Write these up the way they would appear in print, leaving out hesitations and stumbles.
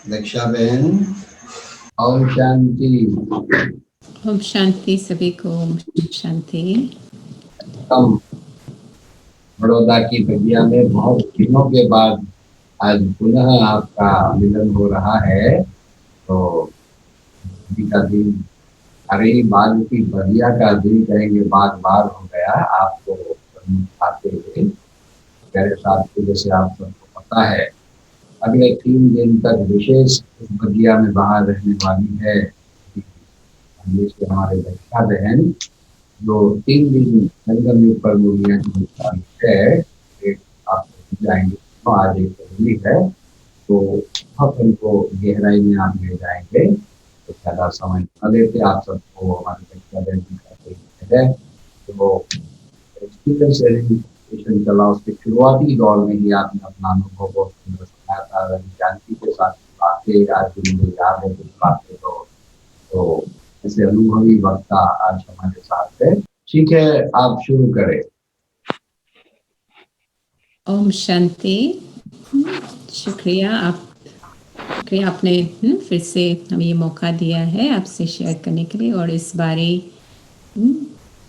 दीक्षा बहन, ओम शांति। ओम शांति सभी को। ओम शांति। हम बड़ौदा की बगिया में बहुत दिनों के बाद आज पुनः आपका मिलन हो रहा है। तो अभी का दिन, अरे बाल की बगिया का दिन कहेंगे, बार बार हो गया आपको आते हुए। मेरे साथ को जैसे आप सबको पता है, अगले 3 दिन तक विशेष इस बगिया में बाहर रहने वाली है से हमारे दीक्षा बहन, जो 3 दिन संगम युग पर मूलियां है। एक आप जाएंगे तो आज एक जरूरी है, तो आप उनको गहराई में आप ले जाएंगे तो ज्यादा समय न लेते आप सबको हमारे दीक्षा बहन की है। तो एक्सपीरियंस सेशन चला, उसके शुरुआती दौर में ही आपने अपना अनुभव बहुत सुंदर सुनाया था। जानकी के साथ बातें आज भी मुझे याद है, कुछ बातें तो ऐसे अनुभवी वक्ता आज हमारे साथ है। ठीक है, आप शुरू करें। ओम शांति। शुक्रिया आपने फिर से हमें ये मौका दिया है आपसे शेयर करने के लिए। और इस बारी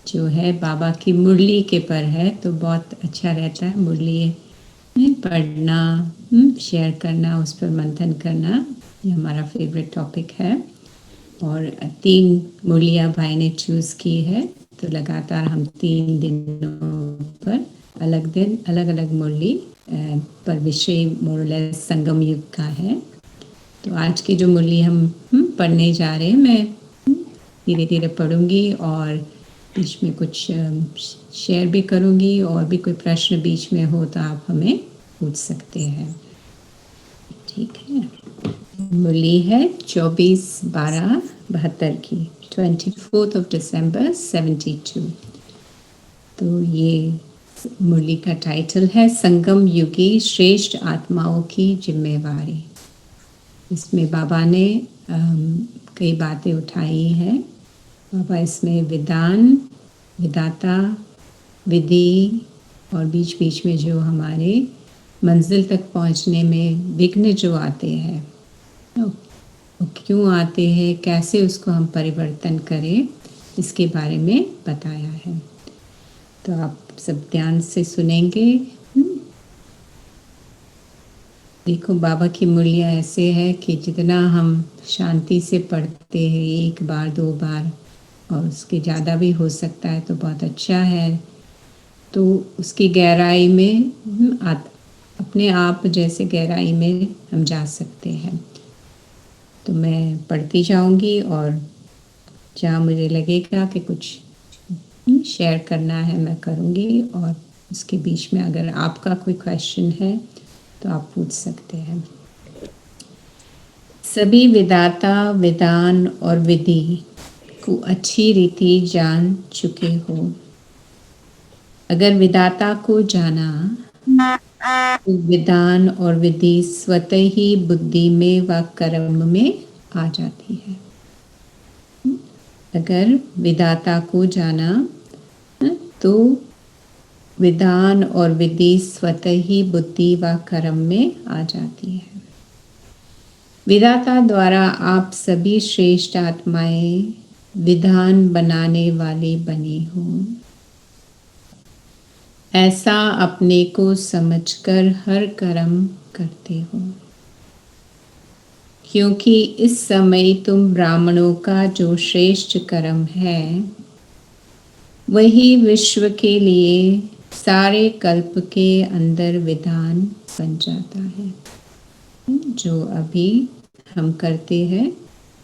जो है बाबा की मुरली के पर है, तो बहुत अच्छा रहता है मुरली पढ़ना, शेयर करना, उस पर मंथन करना। ये हमारा फेवरेट टॉपिक है। और 3 मुरलियाँ भाई ने चूज़ की है, तो लगातार हम 3 दिनों पर अलग दिन अलग अलग मुरली पर विषय मोरलेस संगम युग का है। तो आज की जो मुरली हम पढ़ने जा रहे हैं, मैं धीरे धीरे पढ़ूंगी और बीच में कुछ शेयर भी करूंगी, और भी कोई प्रश्न बीच में हो तो आप हमें पूछ सकते हैं। ठीक है। मुरली है 24/12/72 की, 24 दिसंबर 72। तो ये मुरली का टाइटल है संगम युगी श्रेष्ठ आत्माओं की जिम्मेवारी। इसमें बाबा ने कई बातें उठाई हैं। बाबा इसमें विधान, विदाता, विधि और बीच बीच में जो हमारे मंजिल तक पहुंचने में विघ्न जो आते हैं, वो क्यों आते हैं, कैसे उसको हम परिवर्तन करें, इसके बारे में बताया है। तो आप सब ध्यान से सुनेंगे। देखो, बाबा की मुरलियाँ ऐसे है कि जितना हम शांति से पढ़ते हैं, 1 बार 2 बार, और उसके ज़्यादा भी हो सकता है तो बहुत अच्छा है। तो उसकी गहराई में अपने आप जैसे गहराई में हम जा सकते हैं। तो मैं पढ़ती जाऊंगी, और जहाँ मुझे लगेगा कि कुछ शेयर करना है मैं करूँगी, और उसके बीच में अगर आपका कोई क्वेश्चन है तो आप पूछ सकते हैं। सभी विदाता, विधान और विधि को अच्छी रीति जान चुके हो। अगर विदाता को जाना तो विधान और विधि स्वतः ही बुद्धि में व कर्म में आ जाती है। अगर विदाता को जाना तो विधान और विधि स्वतः ही बुद्धि व कर्म में आ जाती है। विदाता द्वारा आप सभी श्रेष्ठ आत्माएं विधान बनाने वाले बने हो। ऐसा अपने को समझकर हर कर्म करते हो, क्योंकि इस समय तुम ब्राह्मणों का जो श्रेष्ठ कर्म है वही विश्व के लिए सारे कल्प के अंदर विधान बन जाता है। जो अभी हम करते हैं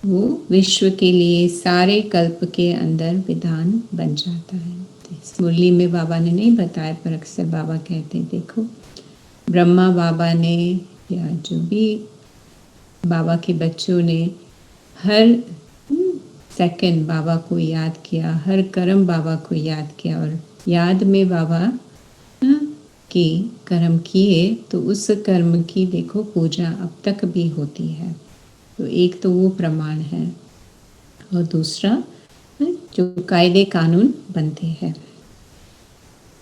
वो विश्व के लिए सारे कल्प के अंदर विधान बन जाता है। इस मुरली में बाबा ने नहीं बताया, पर अक्सर बाबा कहते हैं, देखो ब्रह्मा बाबा ने या जो भी बाबा के बच्चों ने हर सेकंड बाबा को याद किया, हर कर्म बाबा को याद किया, और याद में बाबा की कर्म किए तो उस कर्म की देखो पूजा अब तक भी होती है। तो एक तो वो प्रमाण है, और दूसरा जो कायदे कानून बनते हैं।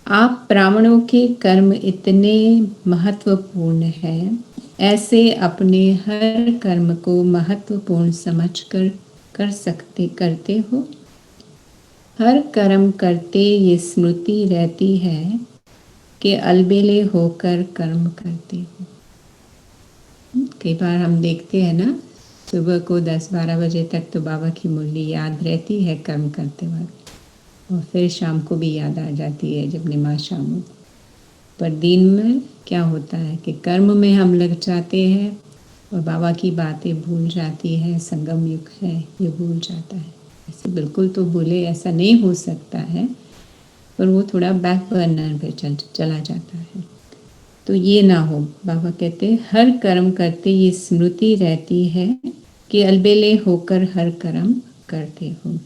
आप ब्राह्मणों के कर्म इतने महत्वपूर्ण हैं ऐसे अपने हर कर्म को महत्वपूर्ण समझकर करते हो। हर कर्म करते ये स्मृति रहती है कि अलबेले होकर कर्म करते हो। कई बार हम देखते हैं ना, सुबह को 10-12 बजे तक तो बाबा की मुरली याद रहती है कर्म करते वक्त, और फिर शाम को भी याद आ जाती है जब नमाज शाम हो। पर दिन में क्या होता है कि कर्म में हम लग जाते हैं और बाबा की बातें भूल जाती है। संगम युग है, ये भूल जाता है। ऐसे बिल्कुल तो भूले ऐसा नहीं हो सकता है, पर वो थोड़ा बैक बर्नर पे चला जाता है। तो ये ना हो। बाबा कहते हैं हर कर्म करते ये स्मृति रहती है कि अलबेले होकर हर कर्म करते हो।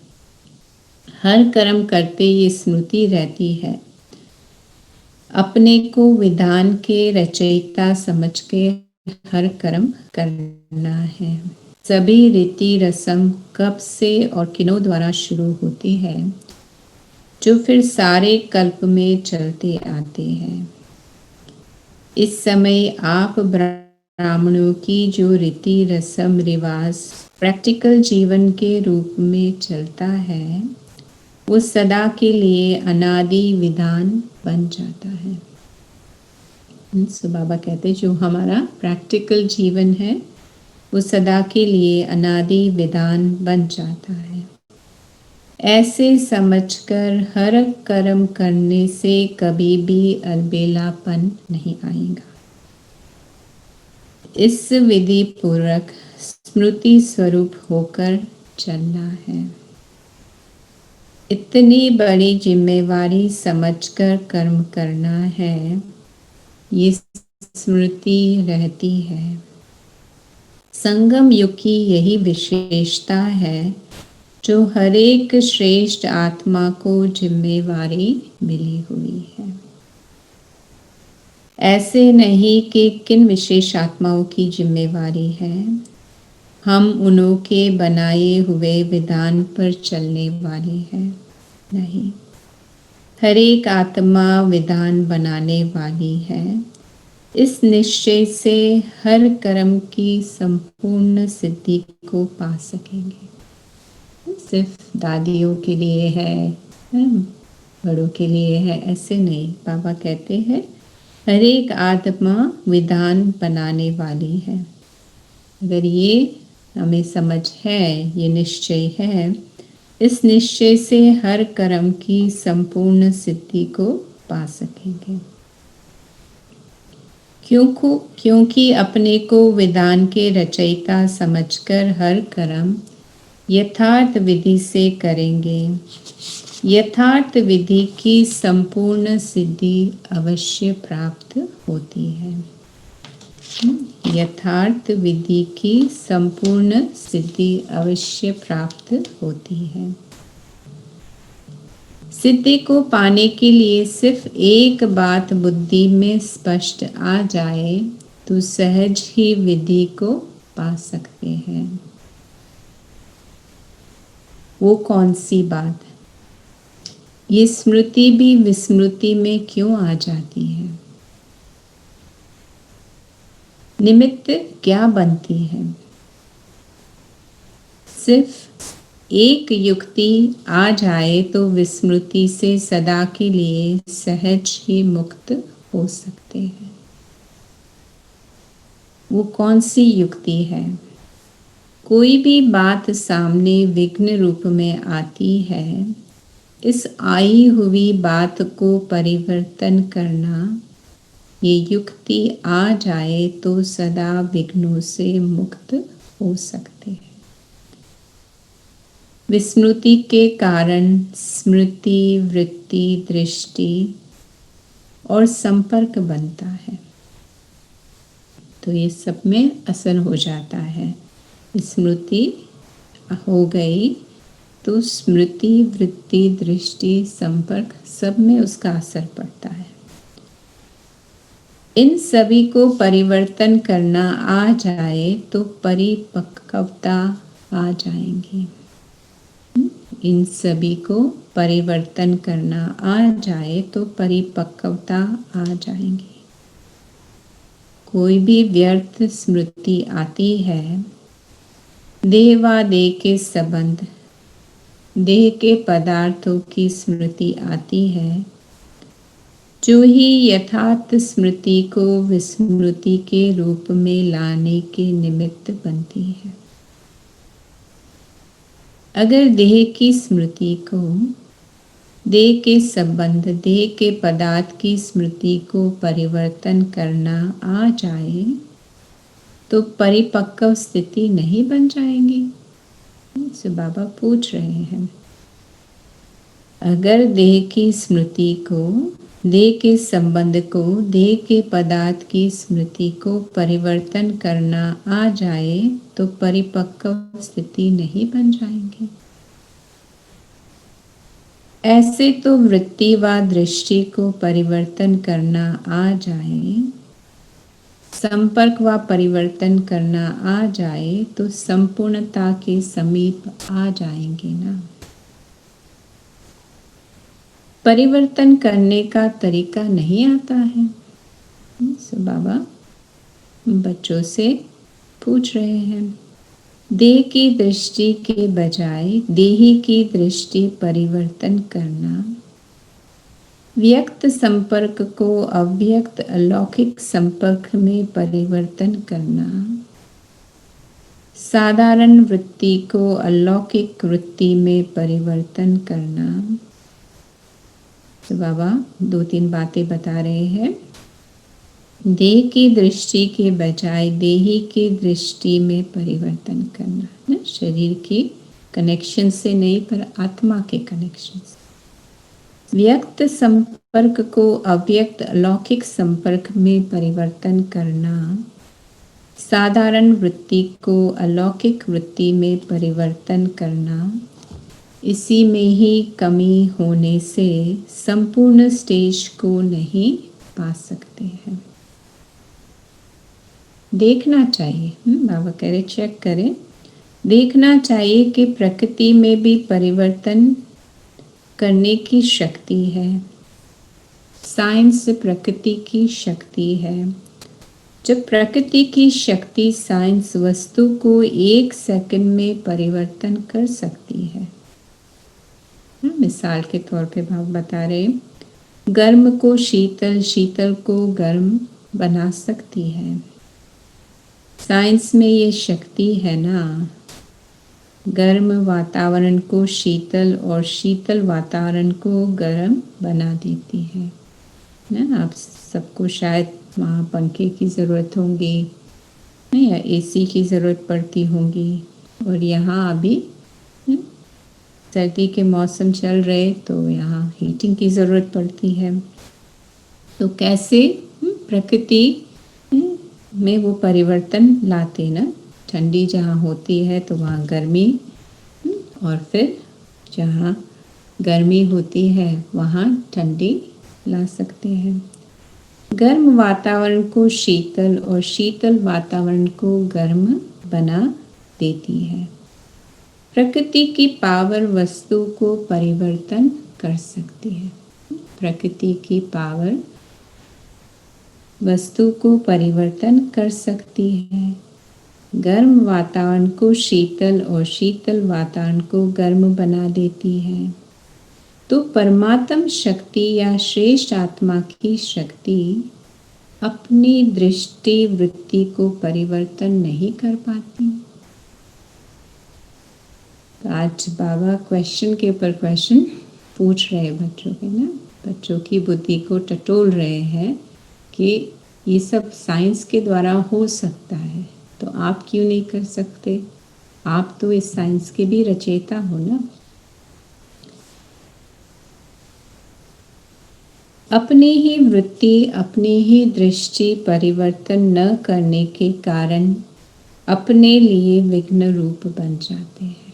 हर कर्म करते ये स्मृति रहती है, अपने को विधान के रचयिता समझ के हर कर्म करना है। सभी रीति रस्म कब से और किनों द्वारा शुरू होती है, जो फिर सारे कल्प में चलते आते हैं। इस समय आप ब्राह्मणों की जो रीति रस्म रिवाज प्रैक्टिकल जीवन के रूप में चलता है, वो सदा के लिए अनादि विधान बन जाता है। सो बाबा कहते जो हमारा प्रैक्टिकल जीवन है वो सदा के लिए अनादि विधान बन जाता है। ऐसे समझकर हर कर्म करने से कभी भी अलबेलापन नहीं आएगा। इस विधि पूर्वक स्मृति स्वरूप होकर चलना है। इतनी बड़ी जिम्मेवारी समझकर कर्म करना है, ये स्मृति रहती है। संगम युग की यही विशेषता है जो हर एक श्रेष्ठ आत्मा को जिम्मेवारी मिली हुई है। ऐसे नहीं कि किन विशेष आत्माओं की जिम्मेवारी है, हम उन्हों के बनाए हुए विधान पर चलने वाले हैं। नहीं, हर एक आत्मा विधान बनाने वाली है। इस निश्चय से हर कर्म की संपूर्ण सिद्धि को पा सकेंगे। सिर्फ दादियों के लिए है, बड़ों के लिए है, ऐसे नहीं। बाबा कहते हैं हर एक आत्मा विधान बनाने वाली है। अगर ये हमें समझ है, ये निश्चय है, इस निश्चय से हर कर्म की संपूर्ण सिद्धि को पा सकेंगे। क्योंकि अपने को विधान के रचयिता समझकर हर कर्म यथार्थ विधि से करेंगे। यथार्थ विधि की संपूर्ण सिद्धि अवश्य प्राप्त होती है। यथार्थ विधि की संपूर्ण सिद्धि अवश्य प्राप्त होती है। सिद्धि को पाने के लिए सिर्फ एक बात बुद्धि में स्पष्ट आ जाए तो सहज ही विधि को पा सकते हैं। वो कौन सी बात? ये स्मृति भी विस्मृति में क्यों आ जाती है? निमित्त क्या बनती है? सिर्फ एक युक्ति आ जाए तो विस्मृति से सदा के लिए सहज ही मुक्त हो सकते हैं। वो कौन सी युक्ति है? कोई भी बात सामने विघ्न रूप में आती है, इस आई हुई बात को परिवर्तन करना, ये युक्ति आ जाए तो सदा विघ्नों से मुक्त हो सकते हैं। विस्मृति के कारण स्मृति, वृत्ति, दृष्टि और संपर्क बनता है, तो ये सब में असर हो जाता है। स्मृति हो गई तो स्मृति, वृत्ति, दृष्टि, संपर्क सब में उसका असर पड़ता है। इन सभी को परिवर्तन करना आ जाए तो परिपक्वता आ जाएंगी। इन सभी को परिवर्तन करना आ जाए तो परिपक्वता आ जाएंगी। कोई भी व्यर्थ स्मृति आती है, देह व देह के संबंध, देह के पदार्थों की स्मृति आती है, जो ही यथार्थ स्मृति को विस्मृति के रूप में लाने के निमित्त बनती है। अगर देह की स्मृति को, देह के संबंध, देह के पदार्थ की स्मृति को परिवर्तन करना आ जाए तो परिपक्व स्थिति नहीं बन जाएगी। से बाबा पूछ रहे हैं, अगर देह की स्मृति को, देह के संबंध को, देह के पदार्थ की स्मृति को परिवर्तन करना आ जाए तो परिपक्व स्थिति नहीं बन जाएंगे। ऐसे तो वृत्ति व दृष्टि को परिवर्तन करना आ जाए, संपर्क व परिवर्तन करना आ जाए तो संपूर्णता के समीप आ जाएंगे ना। परिवर्तन करने का तरीका नहीं आता है। सो बाबा बच्चों से पूछ रहे हैं, देह की दृष्टि के बजाय देही की दृष्टि परिवर्तन करना, व्यक्त संपर्क को अव्यक्त अलौकिक संपर्क में परिवर्तन करना, साधारण वृत्ति को अलौकिक वृत्ति में परिवर्तन करना। तो बाबा 2-3 बातें बता रहे हैं। देह की दृष्टि के बजाय देही की दृष्टि में परिवर्तन करना, ना शरीर की कनेक्शन से नहीं पर आत्मा के कनेक्शन से। व्यक्त संपर्क को अव्यक्त अलौकिक संपर्क में परिवर्तन करना, साधारण वृत्ति को अलौकिक वृत्ति में परिवर्तन करना, इसी में ही कमी होने से संपूर्ण स्टेज को नहीं पा सकते हैं। देखना चाहिए, बाबा कह रहे चेक करें, देखना चाहिए कि प्रकृति में भी परिवर्तन करने की शक्ति है। साइंस प्रकृति की शक्ति है। जब प्रकृति की शक्ति साइंस वस्तु को 1 सेकंड में परिवर्तन कर सकती है। मिसाल के तौर पे बाबा बता रहे, गर्म को शीतल, शीतल को गर्म बना सकती है। साइंस में ये शक्ति है ना, गर्म वातावरण को शीतल और शीतल वातावरण को गर्म बना देती है ना। आप सबको शायद वहाँ पंखे की ज़रूरत होगी या एसी की ज़रूरत पड़ती होगी, और यहाँ अभी सर्दी के मौसम चल रहे तो यहाँ हीटिंग की ज़रूरत पड़ती है। तो कैसे प्रकृति में वो परिवर्तन लाते ना, ठंडी जहाँ होती है तो वहाँ गर्मी, और फिर जहाँ गर्मी होती है वहाँ ठंडी ला सकते हैं। गर्म वातावरण को शीतल और शीतल वातावरण को गर्म बना देती है। प्रकृति की पावर वस्तु को परिवर्तन कर सकती है। प्रकृति की पावर वस्तु को परिवर्तन कर सकती है। गर्म वातावरण को शीतल और शीतल वातावरण को गर्म बना देती है। तो परमात्म शक्ति या श्रेष्ठ आत्मा की शक्ति अपनी दृष्टि वृत्ति को परिवर्तन नहीं कर पाती। तो आज बाबा क्वेश्चन के ऊपर क्वेश्चन पूछ रहे हैं बच्चों के ना, बच्चों की बुद्धि को टटोल रहे हैं कि ये सब साइंस के द्वारा हो सकता है, तो आप क्यों नहीं कर सकते? आप तो इस साइंस के भी रचयिता हो ना। अपनी ही वृत्ति, अपनी ही दृष्टि परिवर्तन न करने के कारण अपने लिए विघ्न रूप बन जाते हैं।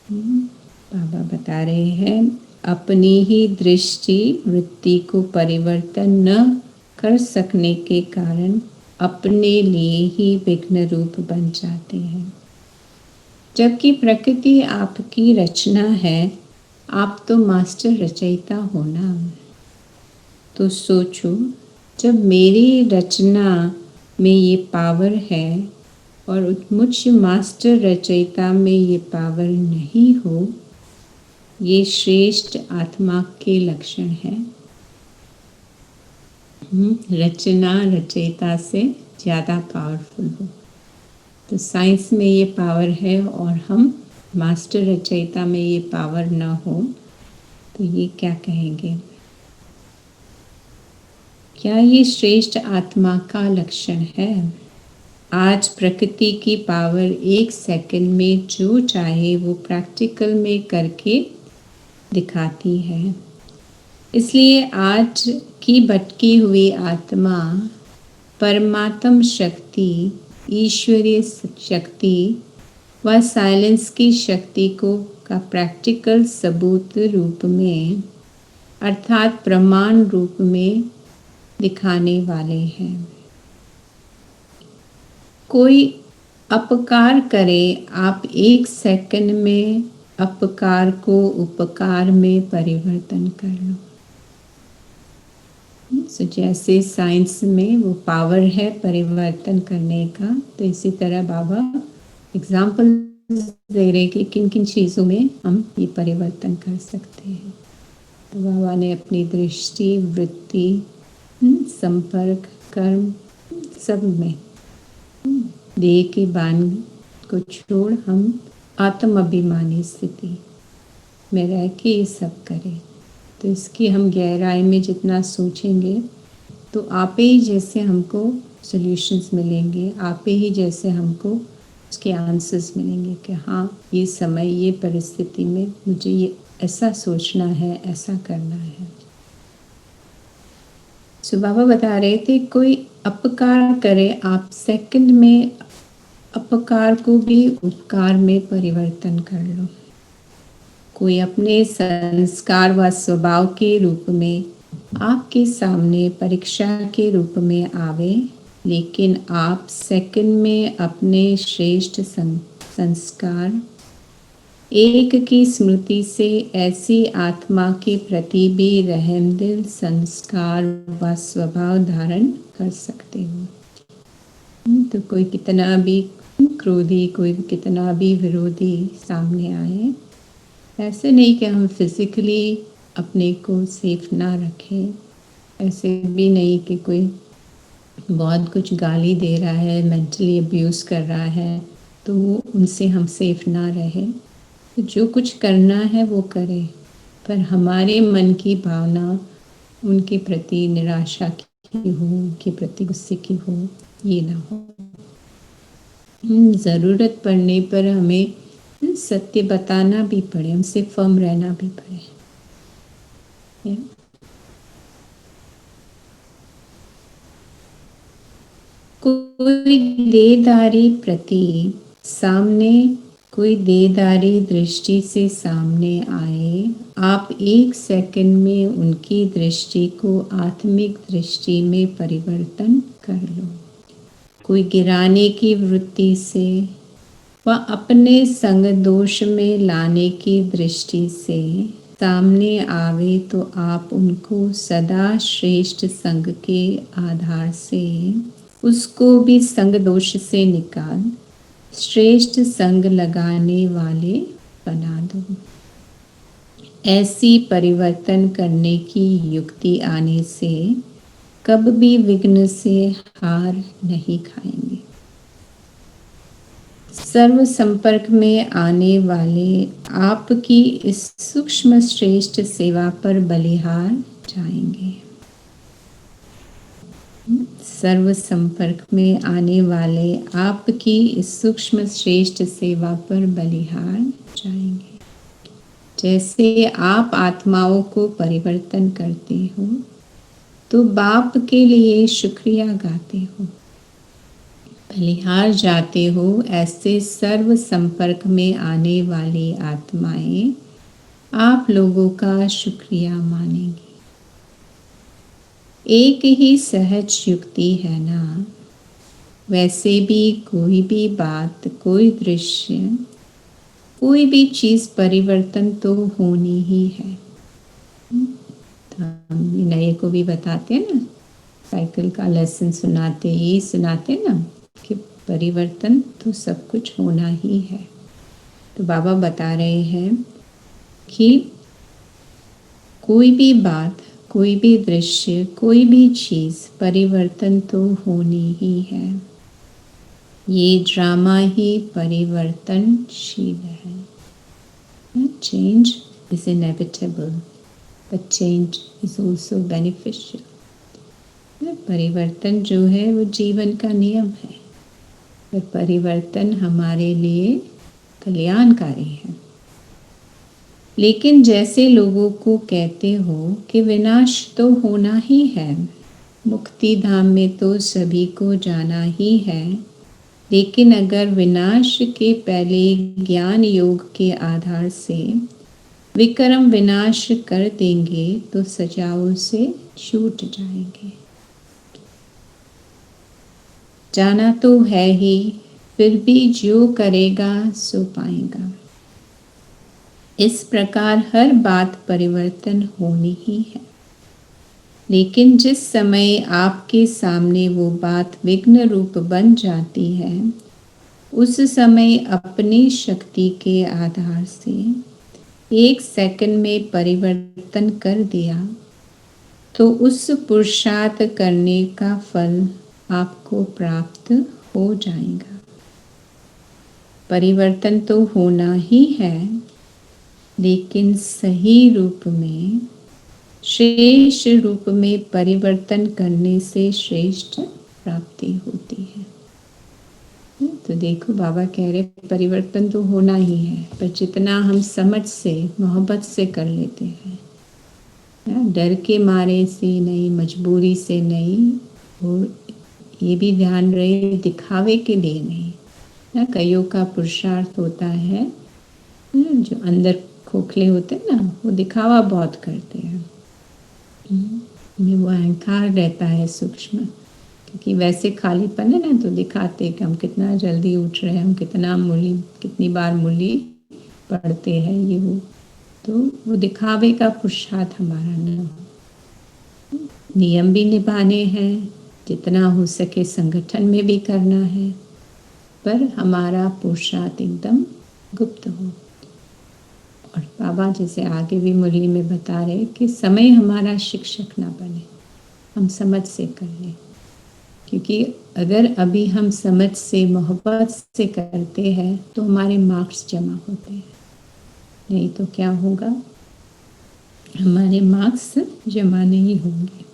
बाबा बता रहे हैं, अपनी ही दृष्टि वृत्ति को परिवर्तन न कर सकने के कारण अपने लिए ही विघ्न रूप बन जाते हैं। जबकि प्रकृति आपकी रचना है, आप तो मास्टर रचयिता हो ना। तो सोचो जब मेरी रचना में ये पावर है और मुझ मास्टर रचयिता में ये पावर नहीं हो, ये श्रेष्ठ आत्मा के लक्षण है। रचना रचयिता से ज़्यादा पावरफुल हो। तो साइंस में ये पावर है और हम मास्टर रचयिता में ये पावर ना हो, तो ये क्या कहेंगे? क्या ये श्रेष्ठ आत्मा का लक्षण है? आज प्रकृति की पावर 1 सेकंड में जो चाहे वो प्रैक्टिकल में करके दिखाती है। इसलिए आज की भटकी हुई आत्मा परमात्म शक्ति, ईश्वरीय शक्ति व साइलेंस की शक्ति को का प्रैक्टिकल सबूत रूप में अर्थात प्रमाण रूप में दिखाने वाले हैं। कोई अपकार करे, आप 1 सेकंड में अपकार को उपकार में परिवर्तन कर लो। तो जैसे साइंस में वो पावर है परिवर्तन करने का, तो इसी तरह बाबा एग्जाम्पल दे रहे कि किन किन चीज़ों में हम ये परिवर्तन कर सकते हैं। तो बाबा ने अपनी दृष्टि, वृत्ति, संपर्क, कर्म सब में देह के बान को छोड़ हम आत्म अभिमानी स्थिति में रह के ये सब करें। तो इसकी हम गहराई में जितना सोचेंगे तो आपे ही जैसे हमको सॉल्यूशंस मिलेंगे, आपे ही जैसे हमको उसके आंसर्स मिलेंगे कि हाँ ये समय, ये परिस्थिति में मुझे ये ऐसा सोचना है, ऐसा करना है। सो बाबा बता रहे थे कोई अपकार करे, आप सेकंड में अपकार को भी उपकार में परिवर्तन कर लो। कोई अपने संस्कार व स्वभाव के रूप में आपके सामने परीक्षा के रूप में आवे, लेकिन आप सेकंड में अपने श्रेष्ठ संस्कार एक की स्मृति से ऐसी आत्मा के प्रति भी रहमदिल संस्कार व स्वभाव धारण कर सकते हो। तो कोई कितना भी क्रोधी, कोई कितना भी विरोधी सामने आए, ऐसे नहीं कि हम फिजिकली अपने को सेफ ना रखें, ऐसे भी नहीं कि कोई बहुत कुछ गाली दे रहा है, मेंटली अब्यूज़ कर रहा है, तो वो उनसे हम सेफ ना रहे। तो जो कुछ करना है वो करें, पर हमारे मन की भावना उनके प्रति निराशा की हो, उनके प्रति गुस्से की हो, ये ना हो। ज़रूरत पड़ने पर हमें सत्य बताना भी पड़े, उनसे फर्म रहना भी पड़े। कोई देहधारी प्रति सामने, कोई देहधारी दृष्टि से सामने आए, आप 1 सेकंड में उनकी दृष्टि को आत्मिक दृष्टि में परिवर्तन कर लो। कोई गिराने की वृत्ति से व अपने संग दोष में लाने की दृष्टि से सामने आवे, तो आप उनको सदा श्रेष्ठ संग के आधार से उसको भी संग दोष से निकाल श्रेष्ठ संग लगाने वाले बना दो। ऐसी परिवर्तन करने की युक्ति आने से कब भी विघ्न से हार नहीं खाएंगे। सर्व संपर्क में आने वाले आपकी इस सूक्ष्म श्रेष्ठ सेवा पर बलिहार जाएंगे। सर्व संपर्क में आने वाले आपकी इस सूक्ष्म श्रेष्ठ सेवा पर बलिहार जाएंगे। जैसे आप आत्माओं को परिवर्तन करते हो तो बाप के लिए शुक्रिया गाते हो, बलिहार जाते हो, ऐसे सर्व संपर्क में आने वाली आत्माएं आप लोगों का शुक्रिया मानेंगी। एक ही सहज युक्ति है ना, वैसे भी कोई भी बात, कोई दृश्य, कोई भी चीज़ परिवर्तन तो होनी ही है। तो हम नए को भी बताते हैं ना, साइकिल का लेसन सुनाते ही सुनाते ना कि परिवर्तन तो सब कुछ होना ही है। तो बाबा बता रहे हैं कि कोई भी बात, कोई भी दृश्य, कोई भी चीज़ परिवर्तन तो होनी ही है। ये ड्रामा ही परिवर्तनशील है। Change is inevitable, but change is also beneficial. परिवर्तन जो है वो जीवन का नियम है, पर परिवर्तन हमारे लिए कल्याणकारी है। लेकिन जैसे लोगों को कहते हो कि विनाश तो होना ही है, मुक्ति धाम में तो सभी को जाना ही है, लेकिन अगर विनाश के पहले ज्ञान योग के आधार से विक्रम विनाश कर देंगे तो सजाओं से छूट जाएंगे। जाना तो है ही, फिर भी जो करेगा सो पाएगा। इस प्रकार हर बात परिवर्तन होनी ही है। लेकिन जिस समय आपके सामने वो बात विघ्न रूप बन जाती है, उस समय अपनी शक्ति के आधार से 1 सेकंड में परिवर्तन कर दिया तो उस पुरुषार्थ करने का फल आपको प्राप्त हो जाएगा। परिवर्तन तो होना ही है, लेकिन सही रूप में, श्रेष्ठ रूप में परिवर्तन करने से श्रेष्ठ प्राप्ति होती है। तो देखो बाबा कह रहे परिवर्तन तो होना ही है, पर जितना हम समझ से, मोहब्बत से कर लेते हैं, डर के मारे से नहीं, मजबूरी से नहीं, और ये भी ध्यान रहे दिखावे के लिए नहीं। कईयों का पुरुषार्थ होता है, जो अंदर खोखले होते हैं ना, वो दिखावा बहुत करते हैं, में वो अहंकार रहता है सूक्ष्म, क्योंकि वैसे खालीपन है ना, तो दिखाते कि हम कितना जल्दी उठ रहे हैं, हम कितनी बार मुरली पढ़ते हैं, ये तो वो दिखावे का पुरुषार्थ हमारा न हो। नियम भी निभाने हैं, जितना हो सके संगठन में भी करना है, पर हमारा पुरुषार्थ एकदम गुप्त हो। और बाबा जैसे आगे भी मुरली में बता रहे कि समय हमारा शिक्षक ना बने, हम समझ से कर लें, क्योंकि अगर अभी हम समझ से, मोहब्बत से करते हैं तो हमारे मार्क्स जमा होते हैं, नहीं तो क्या होगा, हमारे मार्क्स जमा नहीं होंगे।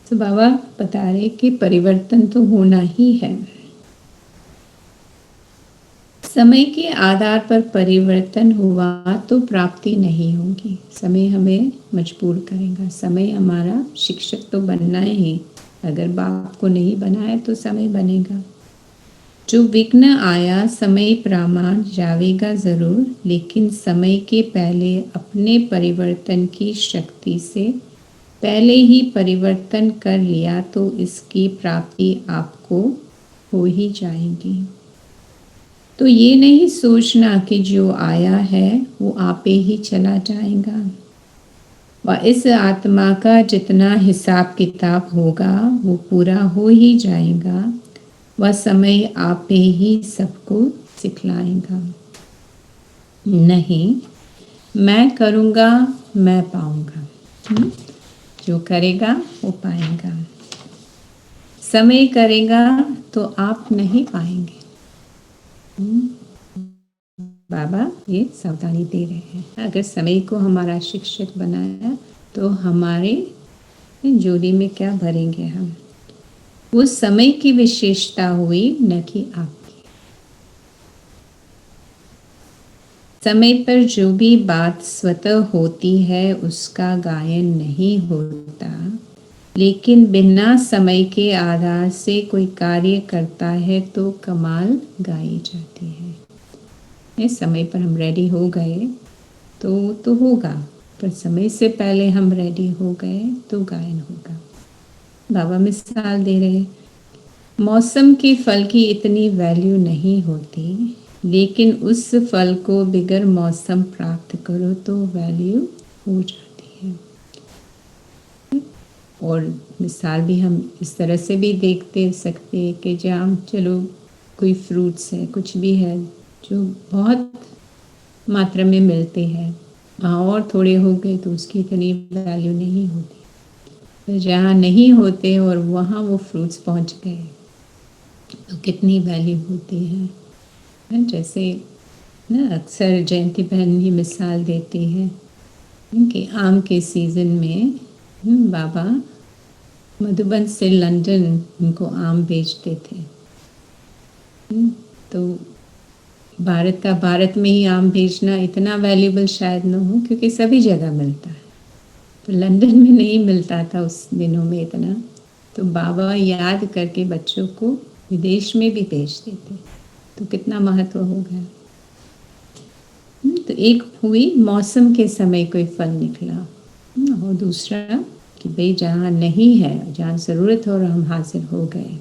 तो बाबा बता रहे कि परिवर्तन तो होना ही है। समय के आधार पर परिवर्तन हुआ तो प्राप्ति नहीं होगी। समय हमें मजबूर करेगा, समय हमारा शिक्षक तो बनना ही, अगर बाप को नहीं बनाया तो समय बनेगा। जो विघ्न आया समय प्रमाण जावेगा जरूर, लेकिन समय के पहले अपने परिवर्तन की शक्ति से पहले ही परिवर्तन कर लिया तो इसकी प्राप्ति आपको हो ही जाएगी। तो ये नहीं सोचना कि जो आया है वो आपे ही चला जाएगा, व इस आत्मा का जितना हिसाब किताब होगा वो पूरा हो ही जाएगा, वह समय आपे ही सबको सिखलाएगा। नहीं मैं करूँगा मैं पाऊँगा, जो करेगा वो पाएगा, समय करेगा तो आप नहीं पाएंगे। बाबा ये सावधानी दे रहे हैं, अगर समय को हमारा शिक्षक बनाया तो हमारे जोड़ी में क्या भरेंगे हम, वो समय की विशेषता हुई न कि आपकी। समय पर जो भी बात स्वतः होती है उसका गायन नहीं होता, लेकिन बिना समय के आधार से कोई कार्य करता है तो कमाल गाई जाती है। इस समय पर हम रेडी हो गए तो होगा, पर समय से पहले हम रेडी हो गए तो गायन होगा। बाबा मिसाल दे रहे, मौसम के फल की इतनी वैल्यू नहीं होती, लेकिन उस फल को बिगर मौसम प्राप्त करो तो वैल्यू हो जाती है। और मिसाल भी हम इस तरह से भी देखते सकते हैं कि जहाँ चलो कोई फ्रूट्स है, कुछ भी है जो बहुत मात्रा में मिलते हैं, वहाँ और थोड़े हो गए तो उसकी इतनी वैल्यू नहीं होती। तो जहाँ नहीं होते और वहाँ वो फ्रूट्स पहुँच गए तो कितनी वैल्यू होती है। जैसे ना अक्सर जयंती बहन भी मिसाल देती है कि आम के सीज़न में बाबा मधुबन से लंदन उनको आम बेचते थे। तो भारत में ही आम बेचना इतना वैल्यूबल शायद न हो, क्योंकि सभी जगह मिलता है, तो लंदन में नहीं मिलता था उस दिनों में इतना। तो बाबा याद करके बच्चों को विदेश में भी बेचते थे, तो कितना महत्व हो गया। तो एक हुई मौसम के समय कोई फल निकला, और दूसरा कि भाई जहाँ नहीं है, जहाँ ज़रूरत हो और हम हासिल हो गए।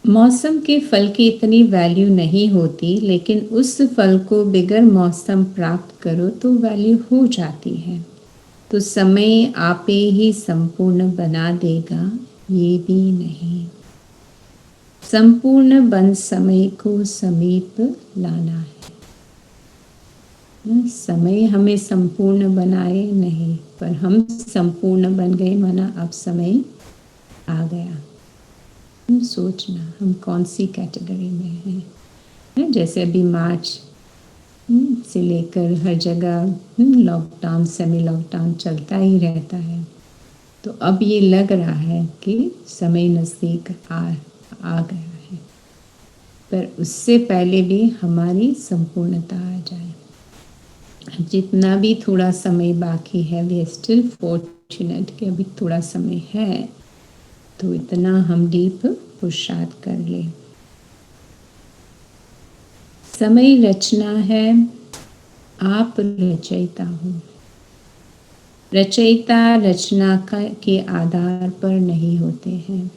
मौसम के फल की इतनी वैल्यू नहीं होती, लेकिन उस फल को बिगर मौसम प्राप्त करो तो वैल्यू हो जाती है। तो समय आपे ही संपूर्ण बना देगा, ये भी नहीं। संपूर्ण बन समय को समीप लाना है। समय हमें संपूर्ण बनाए नहीं, पर हम संपूर्ण बन गए, माना अब समय आ गया। सोचना हम कौन सी कैटेगरी में हैं। जैसे अभी मार्च से लेकर हर जगह लॉकडाउन, सेमी लॉकडाउन चलता ही रहता है। तो अब ये लग रहा है कि समय नज़दीक आ गया है, पर उससे पहले भी हमारी संपूर्णता आ जाए। जितना भी थोड़ा समय बाकी है, वी आर स्टिल फॉर्चुनेट कि अभी थोड़ा समय है, तो इतना हम डीप पुरुषार्थ कर ले। समय रचना है, आप रचयिता हो। रचयिता रचना के आधार पर नहीं होते हैं।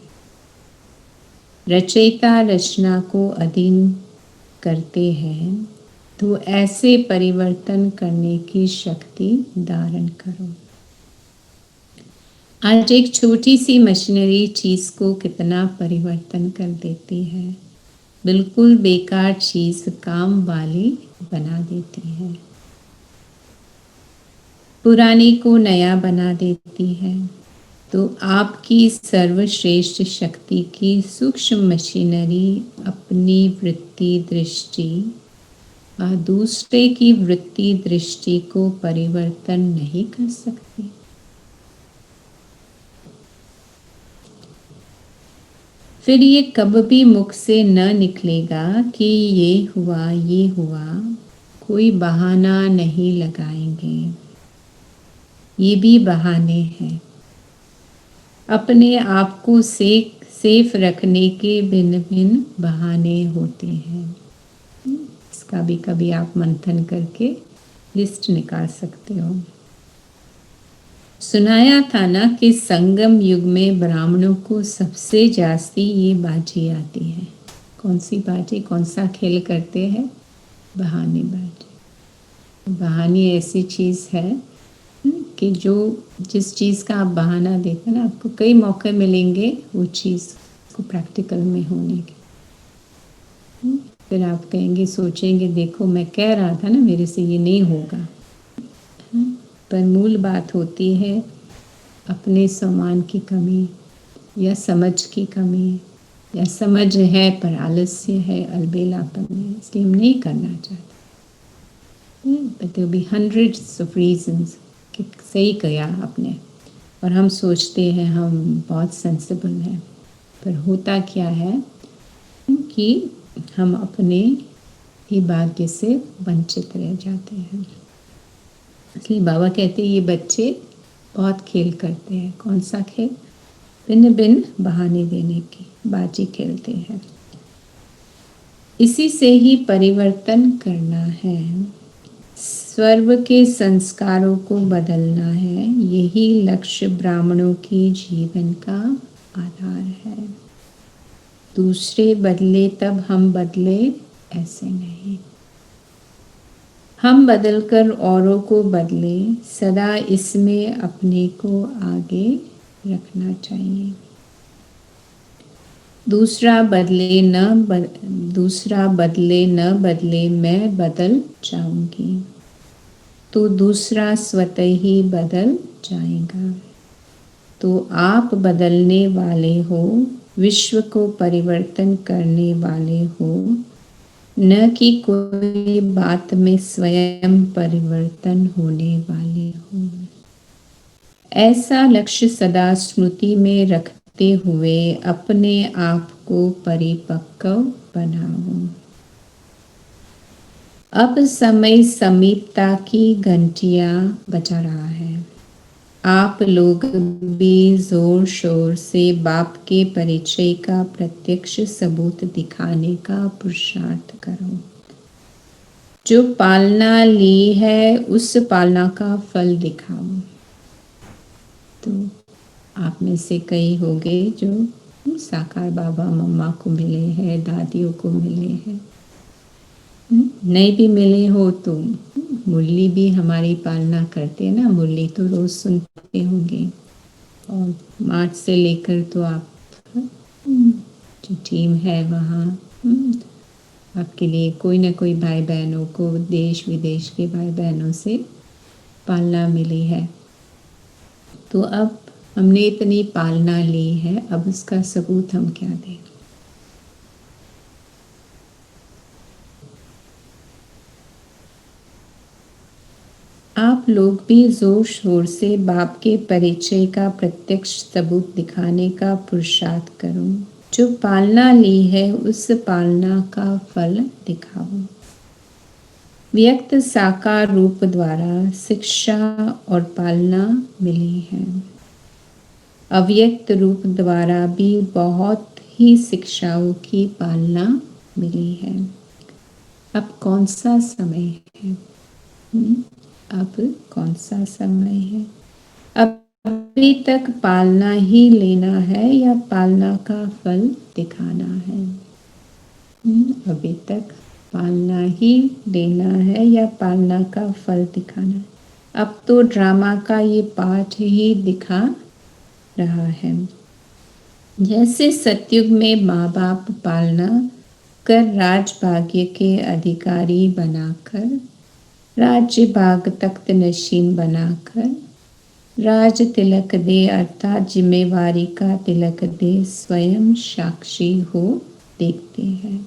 रचयिता रचना को अधीन करते हैं, तो ऐसे परिवर्तन करने की शक्ति धारण करो। आज एक छोटी सी मशीनरी चीज़ को कितना परिवर्तन कर देती है। बिल्कुल बेकार चीज़ काम वाली बना देती है, पुरानी को नया बना देती है। तो आपकी सर्वश्रेष्ठ शक्ति की सूक्ष्म मशीनरी अपनी वृत्ति दृष्टि और दूसरे की वृत्ति दृष्टि को परिवर्तन नहीं कर सकती। फिर ये कब भी मुख से न निकलेगा कि ये हुआ, कोई बहाना नहीं लगाएंगे। ये भी बहाने हैं। अपने आप को सेफ रखने के भिन्न भिन्न बहाने होते हैं। इसका भी कभी आप मंथन करके लिस्ट निकाल सकते हो। सुनाया था ना कि संगम युग में ब्राह्मणों को सबसे जास्ती ये बाजी आती है। कौन सी बाजी, कौन सा खेल करते हैं? बहाने बाजी। बहाने ऐसी चीज़ है कि जो जिस चीज़ का आप बहाना देते हैं ना, आपको कई मौके मिलेंगे वो चीज़ को प्रैक्टिकल में होने के। फिर आप कहेंगे, सोचेंगे, देखो मैं कह रहा था ना मेरे से ये नहीं होगा। पर मूल बात होती है अपने सम्मान की कमी या समझ की कमी, या समझ है पर आलस्य है, अलबेलापन है, इसलिए हम नहीं करना चाहते। But there will be hundreds of reasons कि सही किया आपने, और हम सोचते हैं हम बहुत सेंसिबल हैं, पर होता क्या है कि हम अपने ही भाग्य से वंचित रह जाते हैं। इसलिए बाबा कहते हैं ये बच्चे बहुत खेल करते हैं। कौन सा खेल? भिन्न भिन्न बहाने देने की बाजी खेलते हैं। इसी से ही परिवर्तन करना है, स्वर्ग के संस्कारों को बदलना है। यही लक्ष्य ब्राह्मणों की जीवन का आधार है। दूसरे बदले तब हम बदले, ऐसे नहीं। हम बदलकर औरों को बदले, सदा इसमें अपने को आगे रखना चाहिए। दूसरा बदले न बदले मैं बदल जाऊंगी, तो दूसरा स्वतः ही बदल जाएगा। तो आप बदलने वाले हो, विश्व को परिवर्तन करने वाले हो, न कि कोई बात में स्वयं परिवर्तन होने वाले हो। ऐसा लक्ष्य सदा स्मृति में रखते हुए अपने आप को परिपक्व बनाओ। अब समय समीपता की घंटियां बजा रहा है। आप लोग भी जोर शोर से बाप के परिचय का प्रत्यक्ष सबूत दिखाने का पुरुषार्थ करो। जो पालना ली है उस पालना का फल दिखाओ। तो आप में से कई होंगे जो साकार बाबा मम्मा को मिले हैं, दादियों को मिले हैं। नहीं भी मिले हो तो मुरली भी हमारी पालना करते हैं ना, मुरली तो रोज सुनते होंगे। और मार्च से लेकर तो आप जो टीम है वहाँ आपके लिए कोई ना कोई भाई बहनों को देश विदेश के भाई बहनों से पालना मिली है। तो अब हमने इतनी पालना ली है, अब उसका सबूत हम क्या दें। आप लोग भी जोर शोर से बाप के परिचय का प्रत्यक्ष सबूत दिखाने का पुरुषार्थ करो। जो पालना ली है उस पालना का फल दिखाओ। व्यक्त साकार रूप द्वारा शिक्षा और पालना मिली है। अव्यक्त रूप द्वारा भी बहुत ही शिक्षाओं की पालना मिली है। अब कौन सा समय है? अब कौन सा समय है? अभी तक पालना ही लेना है या पालना का फल दिखाना है? अभी तक पालना ही लेना है या पालना का फल दिखाना है? अब तो ड्रामा का ये पाठ ही दिखा रहा है। जैसे सतयुग में माँ बाप पालना कर राजभाग्य के अधिकारी बनाकर, राज्य भाग तख्त नशीन बनाकर राज तिलक दे अर्थात जिम्मेवारी का तिलक दे स्वयं साक्षी हो देखते हैं।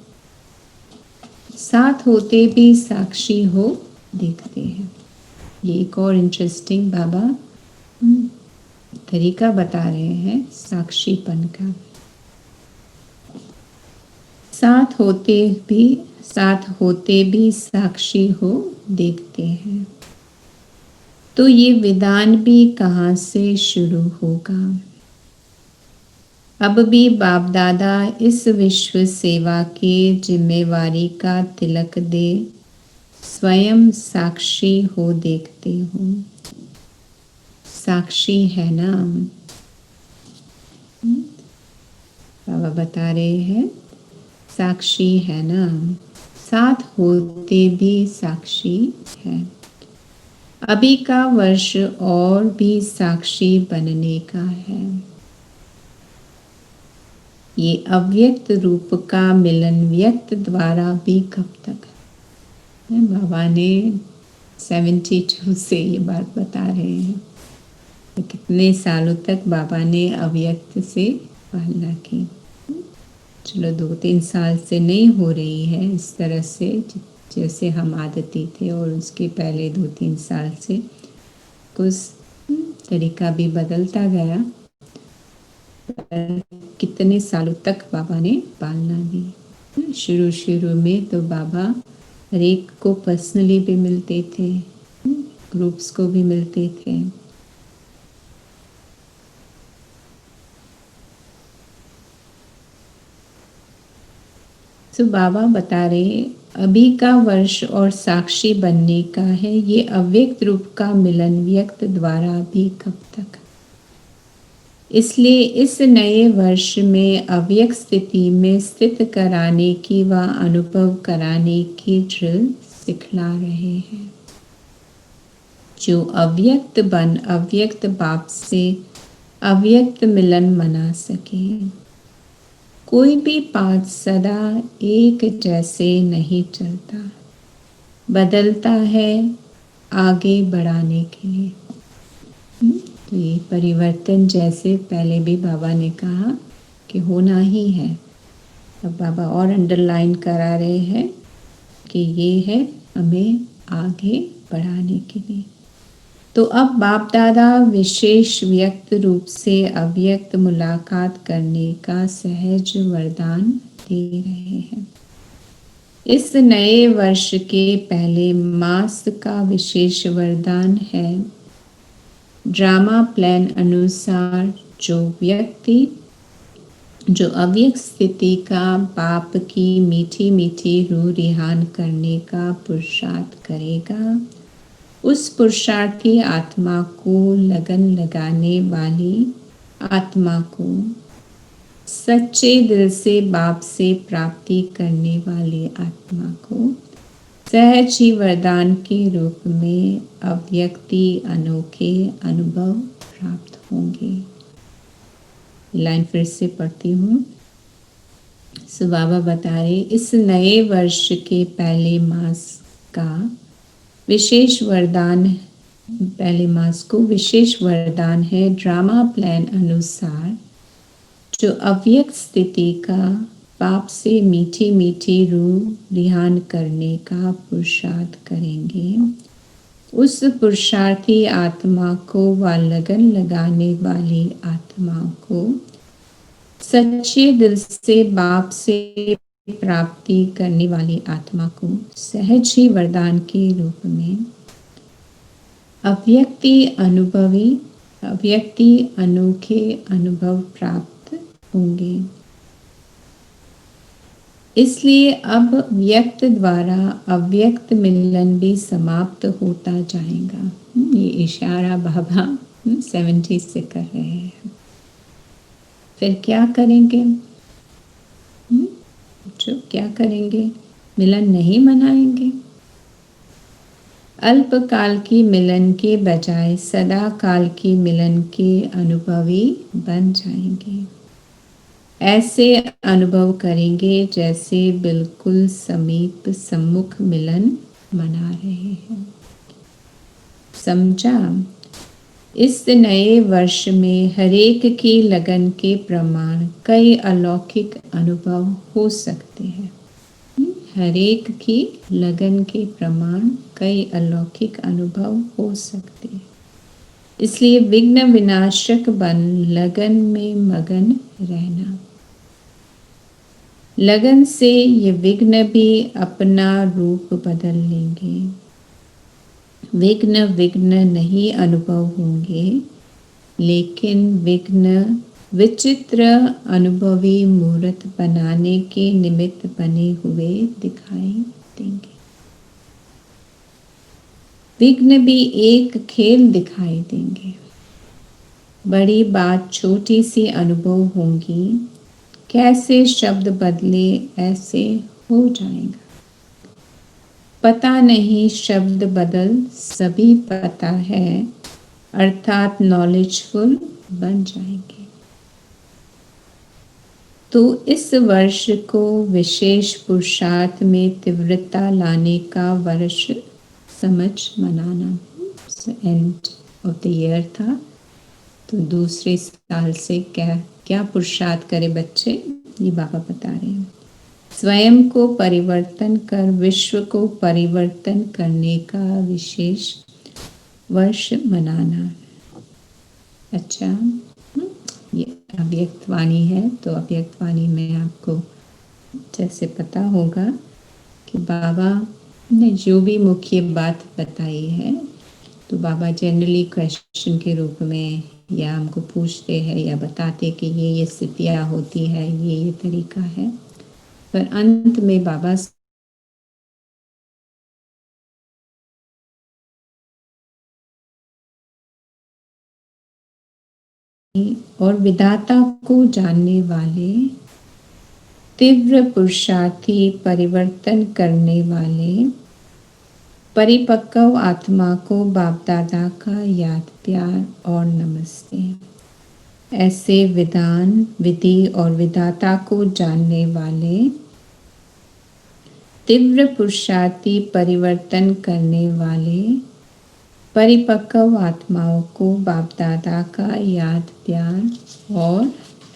साथ होते भी साक्षी हो देखते हैं। ये एक और इंटरेस्टिंग बाबा तरीका बता रहे हैं साक्षीपन का। साथ होते भी साक्षी हो देखते हैं। तो ये विधान भी कहाँ से शुरू होगा? अब भी बाप दादा इस विश्व सेवा के जिम्मेवारी का तिलक दे स्वयं साक्षी हो देखते हो। साक्षी है ना? बाबा बता रहे हैं साक्षी है ना? साथ होते भी साक्षी है। अभी का वर्ष और भी साक्षी बनने का है। ये अव्यक्त रूप का मिलन व्यक्त द्वारा भी कब तक? बाबा ने 72 से ये बात बता रहे हैं। तो कितने सालों तक बाबा ने अव्यक्त से पालना की। चलो 2-3 साल से नहीं हो रही है इस तरह से जैसे हम आदती थे, और उसके पहले 2-3 साल से कुछ तरीका भी बदलता गया। कितने सालों तक बाबा ने पालना दी। शुरू में तो बाबा हर एक को पर्सनली भी मिलते थे, ग्रुप्स को भी मिलते थे। तो बाबा बता रहे अभी का वर्ष और साक्षी बनने का है। ये अव्यक्त रूप का मिलन व्यक्त द्वारा भी कब तक? इसलिए इस नए वर्ष में अव्यक्त स्थिति में स्थित कराने की व अनुभव कराने की ड्रिल सिखला रहे हैं। जो अव्यक्त बन अव्यक्त बाप से अव्यक्त मिलन मना सके। कोई भी पाठ सदा एक जैसे नहीं चलता, बदलता है आगे बढ़ाने के लिए। तो ये परिवर्तन जैसे पहले भी बाबा ने कहा कि होना ही है, अब बाबा और अंडरलाइन करा रहे हैं कि ये है हमें आगे बढ़ाने के लिए। तो अब बाप दादा विशेष व्यक्त रूप से अव्यक्त मुलाकात करने का सहज वरदान दे रहे हैं। इस नए वर्ष के पहले मास का विशेष वरदान है, ड्रामा प्लान अनुसार जो अव्यक्त स्थिति का बाप की मीठी मीठी रूह रिहान करने का पुरुषार्थ करेगा, उस पुरुषार्थी आत्मा को लगन लगाने वाली आत्मा को सच्चे दिल से बाप से प्राप्ति करने वाली आत्मा को सहज ही वरदान के रूप में अव्यक्ति अनोखे अनुभव प्राप्त होंगे। लाइन फिर से पढ़ती हूँ। सो बाबा बता रहे, इस नए वर्ष के पहले मास का विशेष वरदान, पहले मास को विशेष वरदान है, ड्रामा प्लान अनुसार जो अव्यक्त स्थिति का बाप से मीठी मीठी रूह रिहान करने का पुरुषार्थ करेंगे, उस पुरुषार्थी आत्मा को व लगन लगाने वाली आत्मा को सच्चे दिल से बाप से प्राप्ति करने वाली आत्मा को सहज ही वरदान के रूप में अव्यक्ति अनोखे अनुभव प्राप्त होंगे। इसलिए अब व्यक्त द्वारा अव्यक्त मिलन भी समाप्त होता जाएगा। ये इशारा बाबा 70 से कर रहे हैं। फिर क्या करेंगे? जो क्या करेंगे? मिलन नहीं मनाएंगे। अल्पकाल की मिलन के बजाय सदा काल की मिलन के अनुभवी बन जाएंगे। ऐसे अनुभव करेंगे जैसे बिल्कुल समीप सम्मुख मिलन मना रहे हैं। समझा? इस नए वर्ष में हरेक की लगन के प्रमाण कई अलौकिक अनुभव हो सकते हैं। हरेक की लगन के प्रमाण कई अलौकिक अनुभव हो सकते हैं। इसलिए विघ्न विनाशक बन लगन में मगन रहना। लगन से ये विघ्न भी अपना रूप बदल लेंगे। विघ्न नहीं अनुभव होंगे, लेकिन विघ्न विचित्र अनुभवी मूर्त बनाने के निमित्त बने हुए दिखाई देंगे। विघ्न भी एक खेल दिखाई देंगे। बड़ी बात छोटी सी अनुभव होंगी, कैसे शब्द बदले ऐसे हो जाएगा। पता नहीं शब्द बदल सभी पता है, अर्थात नॉलेजफुल बन जाएंगे। तो इस वर्ष को विशेष पुरुषार्थ में तीव्रता लाने का वर्ष समझ मनाना। एंड ऑफ द ईयर था, तो दूसरे साल से क्या पुरुषार्थ करे बच्चे, ये बाबा बता रहे हैं। स्वयं को परिवर्तन कर विश्व को परिवर्तन करने का विशेष वर्ष मनाना। अच्छा, ये अव्यक्त वाणी है, तो अव्यक्त वाणी में आपको जैसे पता होगा कि बाबा ने जो भी मुख्य बात बताई है, तो बाबा जनरली क्वेश्चन के रूप में या हमको पूछते हैं या बताते कि ये स्थितियाँ होती है, ये तरीका है, पर अंत में बाबा और विधाता को जानने वाले तीव्र पुरुषार्थी परिवर्तन करने वाले परिपक्व आत्मा को बाप दादा का याद प्यार और नमस्ते। ऐसे विधान विधि और विधाता को जानने वाले तीव्र पुरुषार्थी परिवर्तन करने वाले परिपक्व आत्माओं को बाप दादा का याद प्यार और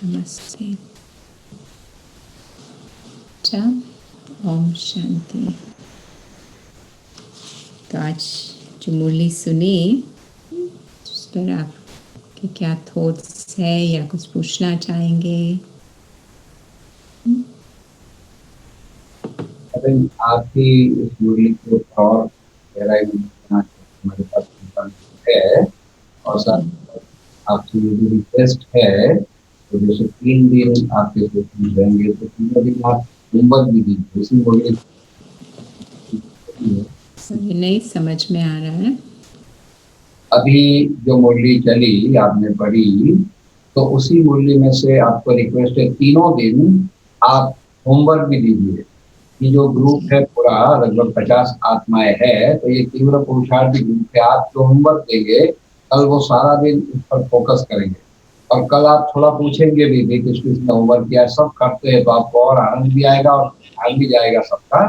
नमस्ते। ओम शांति। तो आज जो मुरली सुनी उस पर आपके क्या थॉट्स है या कुछ पूछना चाहेंगे? आपकी इस मुरली को और गहराई में हमारे पास है और साथ आपसे ये जो रिक्वेस्ट है तो जैसे 3 दिन आपके सेशन रहेंगे तो 3 दिन आप होमवर्क भी दीजिए इसी मुरली। नहीं समझ में आ रहा है। अभी जो मुरली चली आपने पढ़ी तो उसी मुरली में से आपको रिक्वेस्ट है 3 दिन आप होमवर्क भी दीजिए। ये जो ग्रुप है पूरा लगभग 50 आत्माएं है तो ये तीव्र पुरुषार्थी ग्रुप है। आप जो होमवर्क देंगे कल वो सारा दिन उस पर फोकस करेंगे और कल आप थोड़ा पूछेंगे भी किसने होमवर्क किया। सब करते हैं तो आपको और आनंद भी आएगा और ध्यान भी जाएगा सबका।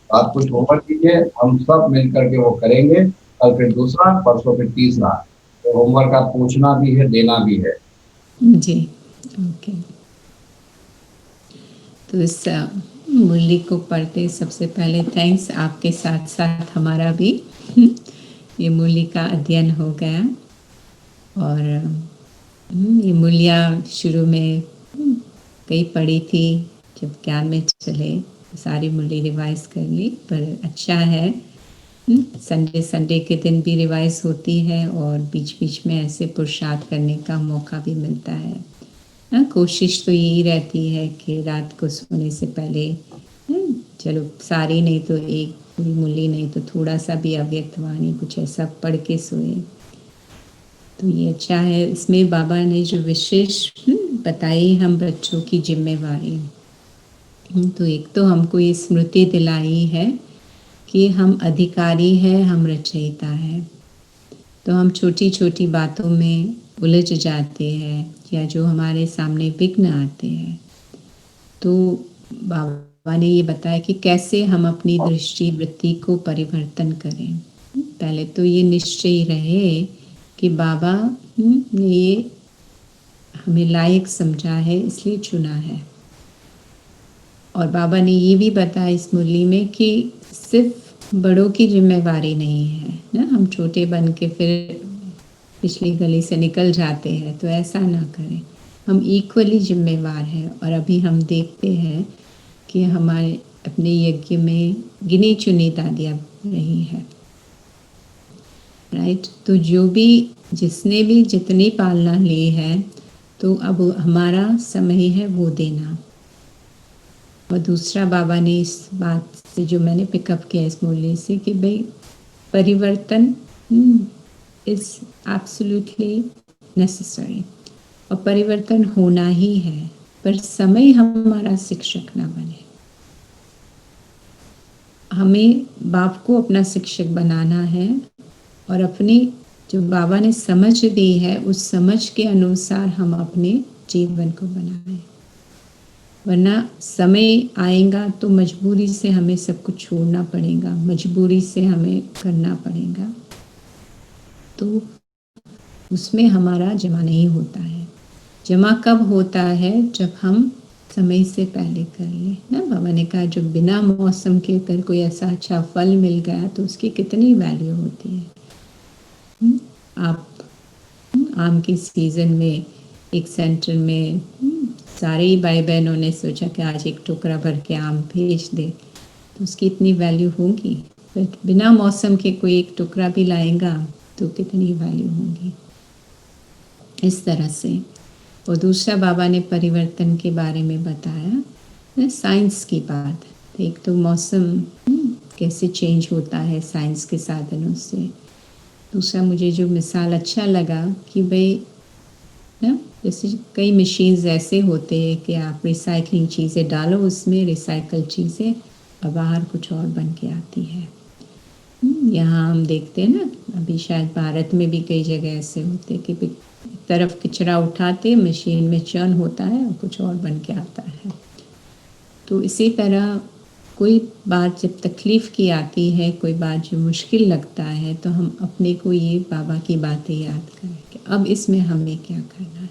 तो आप कुछ होमवर्क कीजिए, हम सब मिलकर के वो करेंगे। कल फिर दूसरा, परसों फिर तीसरा। तो होमवर्क आप पूछना भी है, देना भी है जी। ओके। तो इस मुरली को पढ़ते सबसे पहले थैंक्स। आपके साथ साथ हमारा भी ये मुरली का अध्ययन हो गया और ये मुरलियाँ शुरू में कई पढ़ी थी जब ज्ञान में चले सारी मुरली रिवाइज कर ली। पर अच्छा है संडे के दिन भी रिवाइज होती है और बीच बीच में ऐसे पुरुषार्थ करने का मौका भी मिलता है। कोशिश तो यही रहती है कि रात को सोने से पहले चलो सारी नहीं तो एक पूरी मुरली नहीं तो थोड़ा सा भी अव्यक्त वाणी कुछ ऐसा पढ़ के सोए तो ये अच्छा है। इसमें बाबा ने जो विशेष बताई हम बच्चों की जिम्मेवारी, तो एक तो हमको ये स्मृति दिलाई है कि हम अधिकारी हैं, हम रचयिता हैं। तो हम छोटी छोटी बातों में उलझ जाते हैं या जो हमारे सामने विघ्न आते हैं तो बाबा ने ये बताया कि कैसे हम अपनी दृष्टि वृत्ति को परिवर्तन करें। पहले तो ये निश्चय रहे कि बाबा ने ये हमें लायक समझा है इसलिए चुना है। और बाबा ने ये भी बताया इस मुरली में कि सिर्फ बड़ों की जिम्मेवारी नहीं है ना, हम छोटे बन के फिर पिछली गली से निकल जाते हैं तो ऐसा ना करें। हम इक्वली जिम्मेवार हैं और अभी हम देखते हैं कि हमारे अपने यज्ञ में गिनी चुनी दादियाँ रही हैं, राइट। तो जो भी जिसने भी जितनी पालना ली है तो अब हमारा समय है वो देना। और दूसरा बाबा ने इस बात से जो मैंने पिकअप किया इस मुरली से कि भाई परिवर्तन इज एब्सोल्युटली नेसेसरी और परिवर्तन होना ही है, पर समय हमारा शिक्षक ना बने। हमें बाप को अपना शिक्षक बनाना है और अपनी जो बाबा ने समझ दी है उस समझ के अनुसार हम अपने जीवन को बनाएं। वरना समय आएगा तो मजबूरी से हमें सब कुछ छोड़ना पड़ेगा, मजबूरी से हमें करना पड़ेगा, तो उसमें हमारा जमा नहीं होता है। जमा कब होता है? जब हम समय से पहले कर लें ना। बाबा ने कहा जो बिना मौसम के अगर कोई ऐसा अच्छा फल मिल गया तो उसकी कितनी वैल्यू होती है। आप आम के सीज़न में एक सेंटर में सारे ही भाई बहनों ने सोचा कि आज एक टुकड़ा भर के आम भेज दे तो उसकी इतनी वैल्यू होगी। बट बिना मौसम के कोई एक टुकड़ा भी लाएगा तो कितनी वैल्यू होगी। इस तरह से। और दूसरा बाबा ने परिवर्तन के बारे में बताया, साइंस की बात। एक तो मौसम कैसे चेंज होता है साइंस के साधनों से। दूसरा मुझे जो मिसाल अच्छा लगा कि भाई ना जैसे कई मशीन्स ऐसे होते हैं कि आप रिसाइकलिंग चीज़ें डालो उसमें, रिसाइकल चीज़ें और बाहर कुछ और बन के आती है। यहाँ हम देखते हैं ना, अभी शायद भारत में भी कई जगह ऐसे होते कि एक तरफ कचरा उठाते, मशीन में चर्न होता है और कुछ और बन के आता है। तो इसी तरह कोई बात जब तकलीफ़ की आती है, कोई बात जो मुश्किल लगता है, तो हम अपने को ये बाबा की बातें याद करें कि अब इसमें हमें क्या करना है।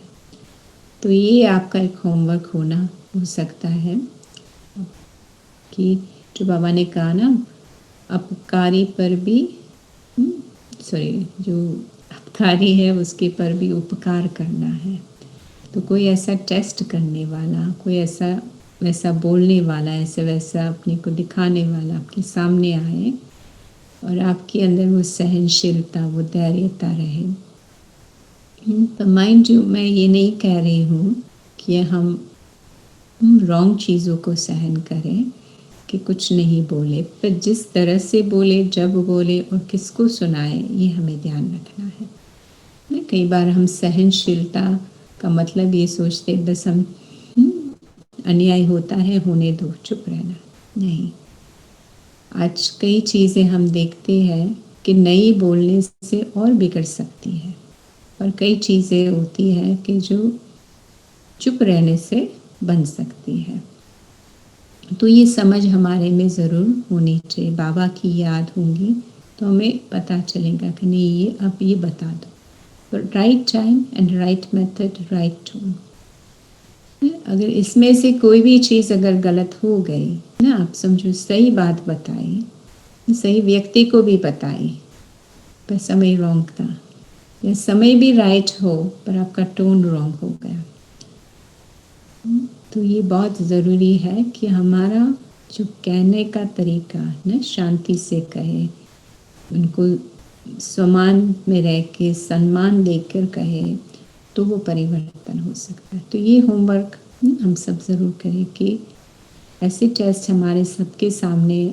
तो ये आपका एक होमवर्क होना हो सकता है कि जो बाबा ने कहा ना, अपकारी पर भी जो अपकारी है उसके पर भी उपकार करना है। तो कोई ऐसा टेस्ट करने वाला, कोई ऐसा वैसा बोलने वाला, ऐसे वैसा अपने को दिखाने वाला आपके सामने आए और आपके अंदर वो सहनशीलता, वो धैर्यता रहे। तो माइंड यू, मैं ये नहीं कह रही हूँ कि हम रॉन्ग चीज़ों को सहन करें, कि कुछ नहीं बोले, पर जिस तरह से बोले, जब बोले और किसको सुनाए, ये हमें ध्यान रखना है। कई बार हम सहनशीलता का मतलब ये सोचते बस हम अन्याय होता है होने दो, चुप रहना। नहीं, आज कई चीज़ें हम देखते हैं कि नहीं बोलने से और बिगड़ सकती है, और कई चीज़ें होती हैं कि जो चुप रहने से बन सकती है। तो ये समझ हमारे में ज़रूर होनी चाहिए। बाबा की याद होंगी तो हमें पता चलेगा कि नहीं, ये अब ये बता दो, पर right time and right method, right tool. अगर इसमें से कोई भी चीज़ अगर गलत हो गई ना, आप समझो सही बात बताई, सही व्यक्ति को भी बताई, पर समय रॉन्ग था, या समय भी राइट हो पर आपका टोन रॉन्ग हो गया, तो ये बहुत ज़रूरी है कि हमारा जो कहने का तरीका ना, शांति से कहे, उनको सम्मान में रह के सम्मान देकर कहे, तो वो परिवर्तन हो सकता है। तो ये होमवर्क हम सब ज़रूर करें कि ऐसे टेस्ट हमारे सबके सामने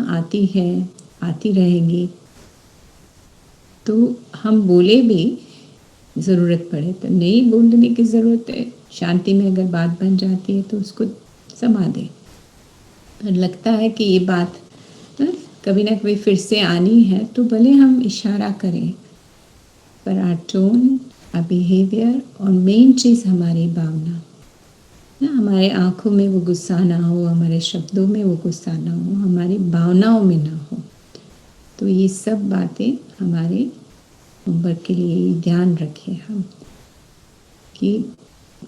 आती है, आती रहेंगी, तो हम बोले भी, ज़रूरत पड़े तो नहीं बोलने की ज़रूरत है, शांति में अगर बात बन जाती है तो उसको समा दें। और लगता है कि ये बात कभी ना कभी फिर से आनी है, तो भले हम इशारा करें, पर आर टोन, आर बिहेवियर और मेन चीज़ हमारी भावना ना, हमारे आँखों में वो गुस्सा ना हो, हमारे शब्दों में वो गुस्सा ना हो, हमारी भावनाओं में ना हो। तो ये सब बातें हमारे होमवर्क के लिए ध्यान रखें हम, कि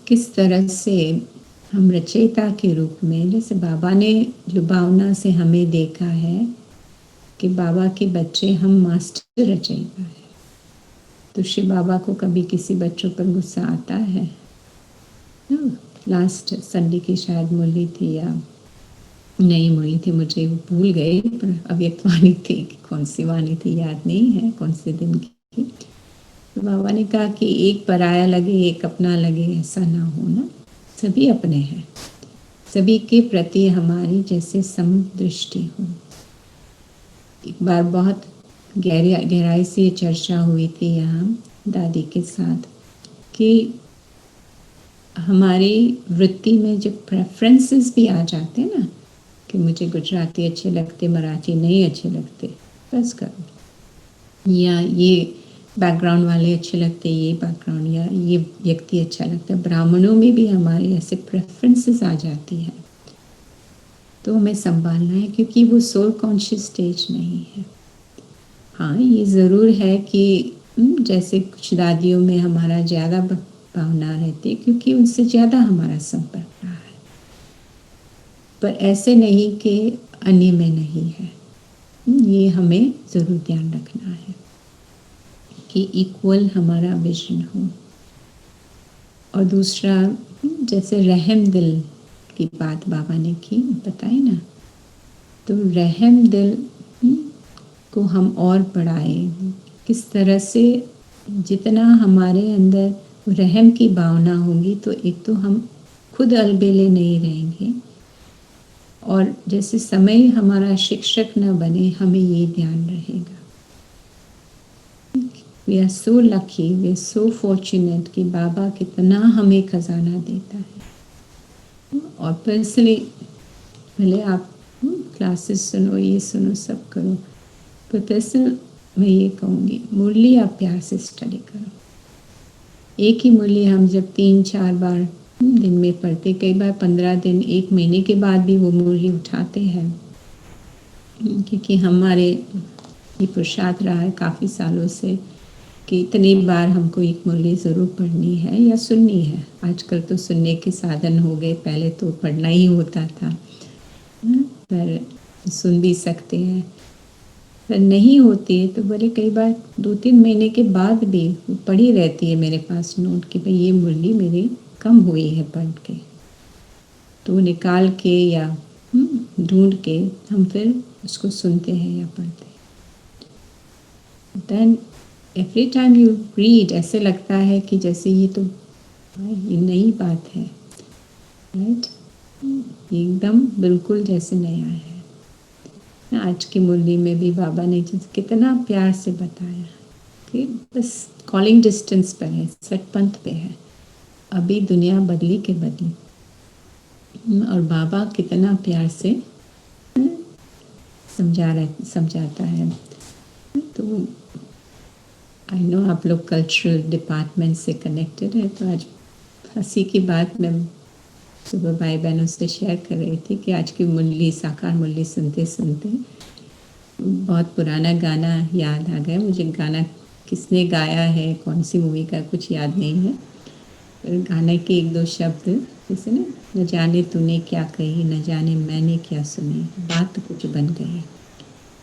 किस तरह से हम रचयिता के रूप में, जैसे बाबा ने जो भावना से हमें देखा है कि बाबा के बच्चे हम मास्टर रचयिता है। तो शिव बाबा को कभी किसी बच्चों पर गुस्सा आता है? लास्ट संडे की शायद मुरली थी या नहीं मुरली थी, मुझे वो भूल गई, पर अव्यक्त वाणी थी कि कौन सी वाणी थी, याद नहीं है कौन से दिन की। तो बाबा ने कहा कि एक पराया लगे, एक अपना लगे, ऐसा ना हो ना, सभी अपने हैं, सभी के प्रति हमारी जैसे समदृष्टि हो। एक बार बहुत गहराई से ये चर्चा हुई थी यहाँ दादी के साथ कि हमारी वृत्ति में जब प्रेफरेंसेस भी आ जाते हैं ना, कि मुझे गुजराती अच्छे लगते, मराठी नहीं अच्छे लगते, बस करो, या ये बैकग्राउंड वाले अच्छे लगते, ये बैकग्राउंड या ये व्यक्ति अच्छा लगता है, ब्राह्मणों में भी हमारे ऐसे प्रेफरेंसेस आ जाती है, तो हमें संभालना है, क्योंकि वो सोल कॉन्शियस स्टेज नहीं है। हाँ, ये ज़रूर है कि जैसे कुछ दादियों में हमारा ज़्यादा भावना रहती है, क्योंकि उनसे ज़्यादा हमारा संपर्क रहा है, पर ऐसे नहीं कि अन्य में नहीं है। ये हमें ज़रूर ध्यान रखना है कि इक्वल हमारा विजन हो। और दूसरा, जैसे रहम दिल की बात बाबा ने की, बताई ना, तो रहम दिल को हम और बढ़ाएं, किस तरह से, जितना हमारे अंदर रहम की भावना होगी, तो एक तो हम खुद अलबेले नहीं रहेंगे, और जैसे समय हमारा शिक्षक न बने, हमें ये ध्यान रहेगा। We are so lucky, we are so fortunate कि बाबा कितना हमें खजाना देता है। और पर्सनली भले आप क्लासेस सुनो, ये सुनो, सब करो, प्रोफेसर, मैं ये कहूँगी मुरली आप प्यार से स्टडी करो। एक ही मुरली हम जब 3-4 बार दिन में पढ़ते, कई बार 15 दिन 1 महीने के बाद भी वो मुरली उठाते हैं, क्योंकि हमारे ये पुरुषार्थ रहा है काफ़ी सालों से कि इतनी बार हमको एक मुरली ज़रूर पढ़नी है या सुननी है। आजकल तो सुनने के साधन हो गए, पहले तो पढ़ना ही होता था। पर सुन भी सकते हैं, पर नहीं होती है तो बड़े कई बार 2-3 महीने के बाद भी पड़ी रहती है मेरे पास नोट कि भाई ये मुरली मेरी कम हुई है पढ़ के, तो निकाल के या ढूंढ के हम फिर उसको सुनते हैं या पढ़ते हैं। Then every time you read ऐसे लगता है कि जैसे ये तो ये नई बात है, राइट, एकदम बिल्कुल जैसे नया है। आज की मुरली में भी बाबा ने कितना प्यार से बताया कि बस कॉलिंग डिस्टेंस पर है, सटपंथ पे है, अभी दुनिया बदली के बदली, और बाबा कितना प्यार से समझाता है। तो आई नो आप लोग कल्चरल डिपार्टमेंट से कनेक्टेड है, तो आज हंसी की बात मैं सुबह भाई बहनों से शेयर कर रही थी कि आज की मुरली, साकार मुरली सुनते सुनते बहुत पुराना गाना याद आ गया मुझे। गाना किसने गाया है, कौन सी मूवी का, कुछ याद नहीं है, पर गाने के 1-2 शब्द जैसे ना, न जाने तूने क्या कही, न जाने मैंने क्या सुनी, बात कुछ बन गई।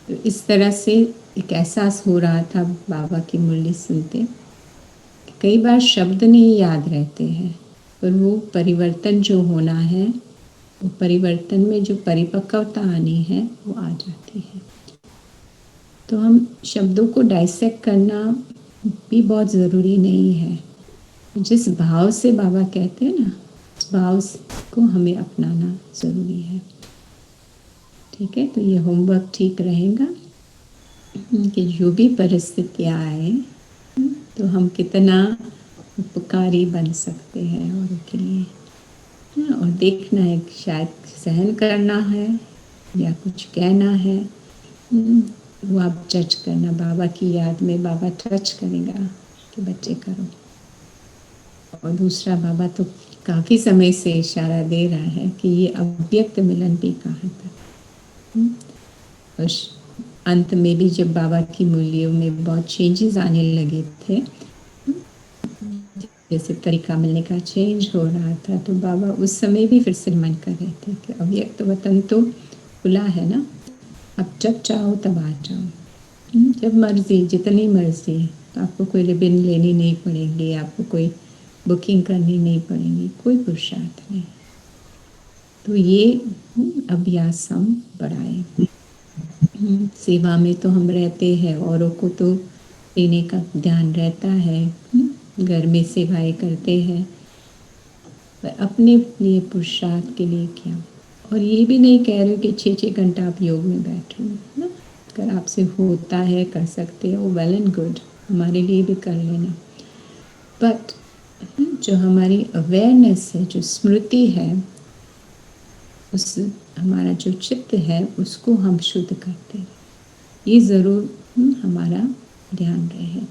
तो इस तरह से एक एहसास हो रहा था बाबा की मुरली सुनते। कई बार शब्द नहीं याद रहते हैं, पर वो परिवर्तन जो होना है, वो परिवर्तन में जो परिपक्वता आनी है वो आ जाती है। तो हम शब्दों को डाइसेक्ट करना भी बहुत ज़रूरी नहीं है। जिस भाव से बाबा कहते हैं ना, उस भाव को हमें अपनाना ज़रूरी है। ठीक है, तो ये होमवर्क ठीक रहेगा कि जो भी परिस्थितियाँ आए तो हम कितना उपकारी बन सकते हैं औरों के लिए, और देखना है कि शायद सहन करना है या कुछ कहना है, वो आप जज करना। बाबा की याद में बाबा टच करेगा कि बच्चे करो, और दूसरा बाबा तो काफ़ी समय से इशारा दे रहा है कि ये अव्यक्त मिलन भी कहाँ तक। और अंत में भी जब बाबा की मूल्यों में बहुत चेंजेस आने लगे थे, जैसे तरीका मिलने का चेंज हो रहा था, तो बाबा उस समय भी फिर से मन कर रहे थे कि अव्यक्त वतन तो खुला है ना, अब जब चाहो तब आ जाओ, जब मर्जी, जितनी मर्जी, आपको कोई रिबन लेनी नहीं पड़ेगी, आपको कोई बुकिंग करनी नहीं पड़ेगी, कोई पुरुषार्थ नहीं। तो ये अभ्यास हम बढ़ाएं। सेवा में तो हम रहते हैं, औरों को तो देने का ध्यान रहता है, घर में सेवाएं करते हैं, पर अपने लिए पुरुषार्थ के लिए क्या। और ये भी नहीं कह रहे कि 6-6 घंटा आप योग में बैठो ना, अगर आपसे होता है, कर सकते हो, वेल एंड गुड, हमारे लिए भी कर लेना। बट जो हमारी अवेयरनेस है, जो स्मृति है, उस हमारा जो चित्त है, उसको हम शुद्ध करते हैं, ये ज़रूर हमारा ध्यान रहे।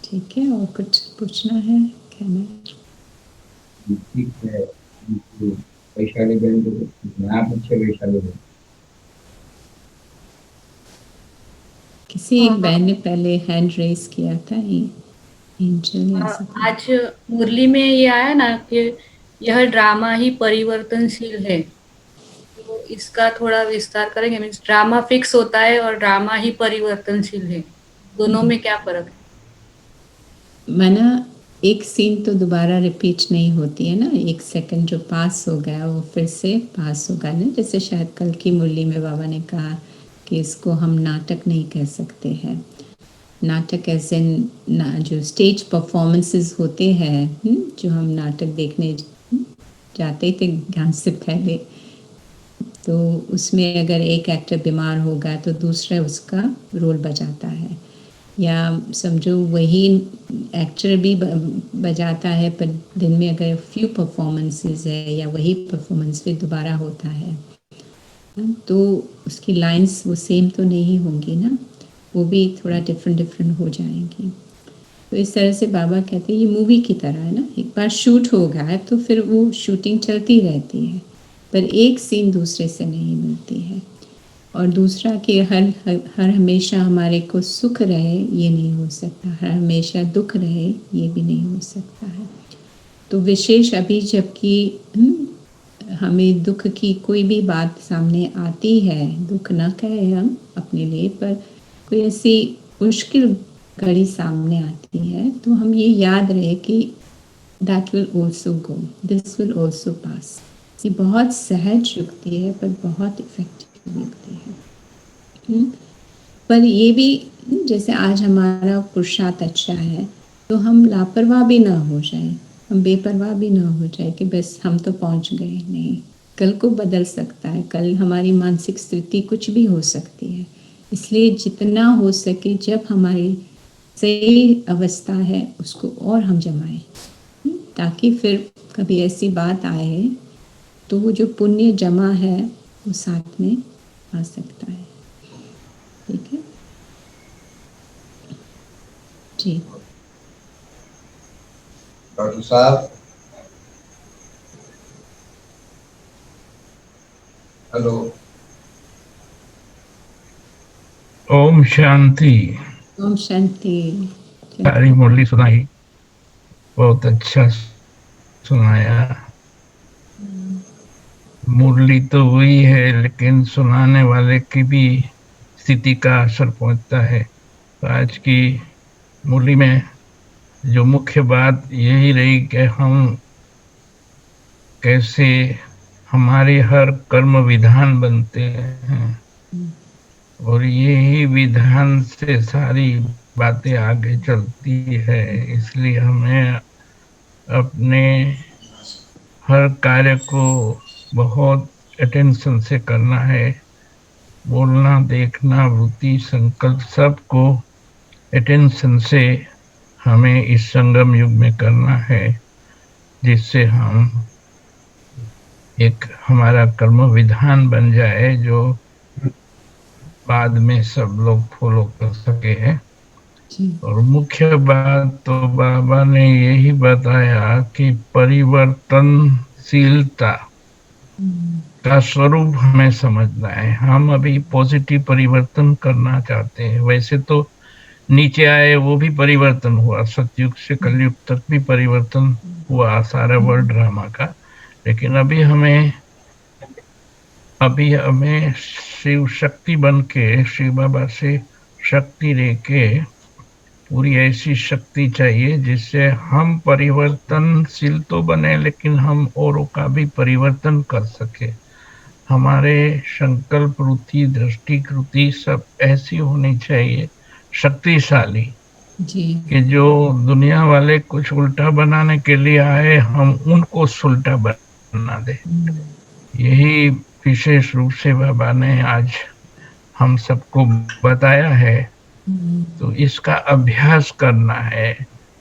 ठीक है, और कुछ पूछना है, कहना है? ठीक है, वैशाली बहन को पूछना, आप अच्छे वैशाली बहन। किसी एक बहन ने पहले हैंड रेस किया था, एंजल या ऐसा। आज मुरली में ये आया ना कि यह ड्रामा ही परिवर्तनशील है, तो इसका थोड़ा विस्तार करेंगे। मीन्स ड्रामा फिक्स होता है और ड्रामा ही परिवर्तनशील है, दोनों में क्या फर्क है? माना एक सीन तो दोबारा रिपीट नहीं होती है ना, 1 सेकंड जो पास हो गया वो फिर से पास होगा ना। जैसे शायद कल की मुरली में बाबा ने कहा कि इसको हम नाटक नहीं कह सकते हैं। नाटक ऐसे जो स्टेज परफॉर्मेंसेस होते हैं, जो हम नाटक देखने जाते थे ज्ञान से पहले, तो उसमें अगर एक एक्टर बीमार होगा तो दूसरा उसका रोल बजाता है, या समझो वही एक्टर भी बजाता है, पर दिन में अगर फ्यू परफॉर्मेंसेस है या वही परफॉर्मेंस फिर दोबारा होता है, तो उसकी लाइंस वो सेम तो नहीं होंगी ना, वो भी थोड़ा डिफरेंट डिफरेंट हो जाएंगी। तो इस तरह से बाबा कहते हैं ये मूवी की तरह है ना, एक बार शूट हो गया है तो फिर वो शूटिंग चलती रहती है, पर एक सीन दूसरे से नहीं मिलती है। और दूसरा कि हर हमेशा हमारे को सुख रहे ये नहीं हो सकता, हर हमेशा दुख रहे ये भी नहीं हो सकता है। तो विशेष अभी जबकि हमें दुख की कोई भी बात सामने आती है, दुख ना कहे हम अपने लिए, पर कोई ऐसी मुश्किल घड़ी सामने आती है तो हम ये याद रहे कि that will also go, this will also pass. ये बहुत सहज युक्ति है पर बहुत इफेक्टिव युक्ति है। पर ये भी जैसे आज हमारा पुरुषार्थ अच्छा है तो हम लापरवाह भी ना हो जाए, हम बेपरवाह भी ना हो जाए कि बस हम तो पहुंच गए, नहीं, कल को बदल सकता है, कल हमारी मानसिक स्थिति कुछ भी हो सकती है। इसलिए जितना हो सके जब हमारी सही अवस्था है उसको और हम जमाएं, ताकि फिर कभी ऐसी बात आए तो वो जो पुण्य जमा है वो साथ में आ सकता है। ठीक है जी। डॉक्टर साहब, हेलो। ओम शांति। ओम शांति। सारी मुरली सुनाई, बहुत अच्छा सुनाया। मुरली तो वही है लेकिन सुनाने वाले की भी स्थिति का असर पहुंचता है। तो आज की मुरली में जो मुख्य बात यही रही कि हम कैसे हमारे हर कर्म विधान बनते हैं और यही विधान से सारी बातें आगे चलती है। इसलिए हमें अपने हर कार्य को बहुत अटेंशन से करना है। बोलना, देखना, वृत्ति, संकल्प सबको अटेंशन से हमें इस संगम युग में करना है, जिससे हम एक हमारा कर्म विधान बन जाए जो बाद में सब लोग फॉलो कर सके हैं। और मुख्य बात तो बाबा ने यही बताया कि परिवर्तनशीलता का स्वरूप हमें समझना है। हम अभी पॉजिटिव परिवर्तन करना चाहते हैं। वैसे तो नीचे आए वो भी परिवर्तन हुआ, सतयुग से कलयुग तक भी परिवर्तन हुआ सारा वर्ल्ड ड्रामा का। लेकिन अभी हमें शिव शक्ति बन के, शिव बाबा से शक्ति लेके पूरी ऐसी शक्ति चाहिए जिससे हम परिवर्तनशील तो बने लेकिन हम औरों का भी परिवर्तन कर सके। हमारे संकल्प, वृत्ति, दृष्टि, कृति सब ऐसी होनी चाहिए शक्तिशाली कि जो दुनिया वाले कुछ उल्टा बनाने के लिए आए हम उनको सुलटा बना दे। यही विशेष रूप से बाबा ने आज हम सबको बताया है। तो इसका अभ्यास करना है।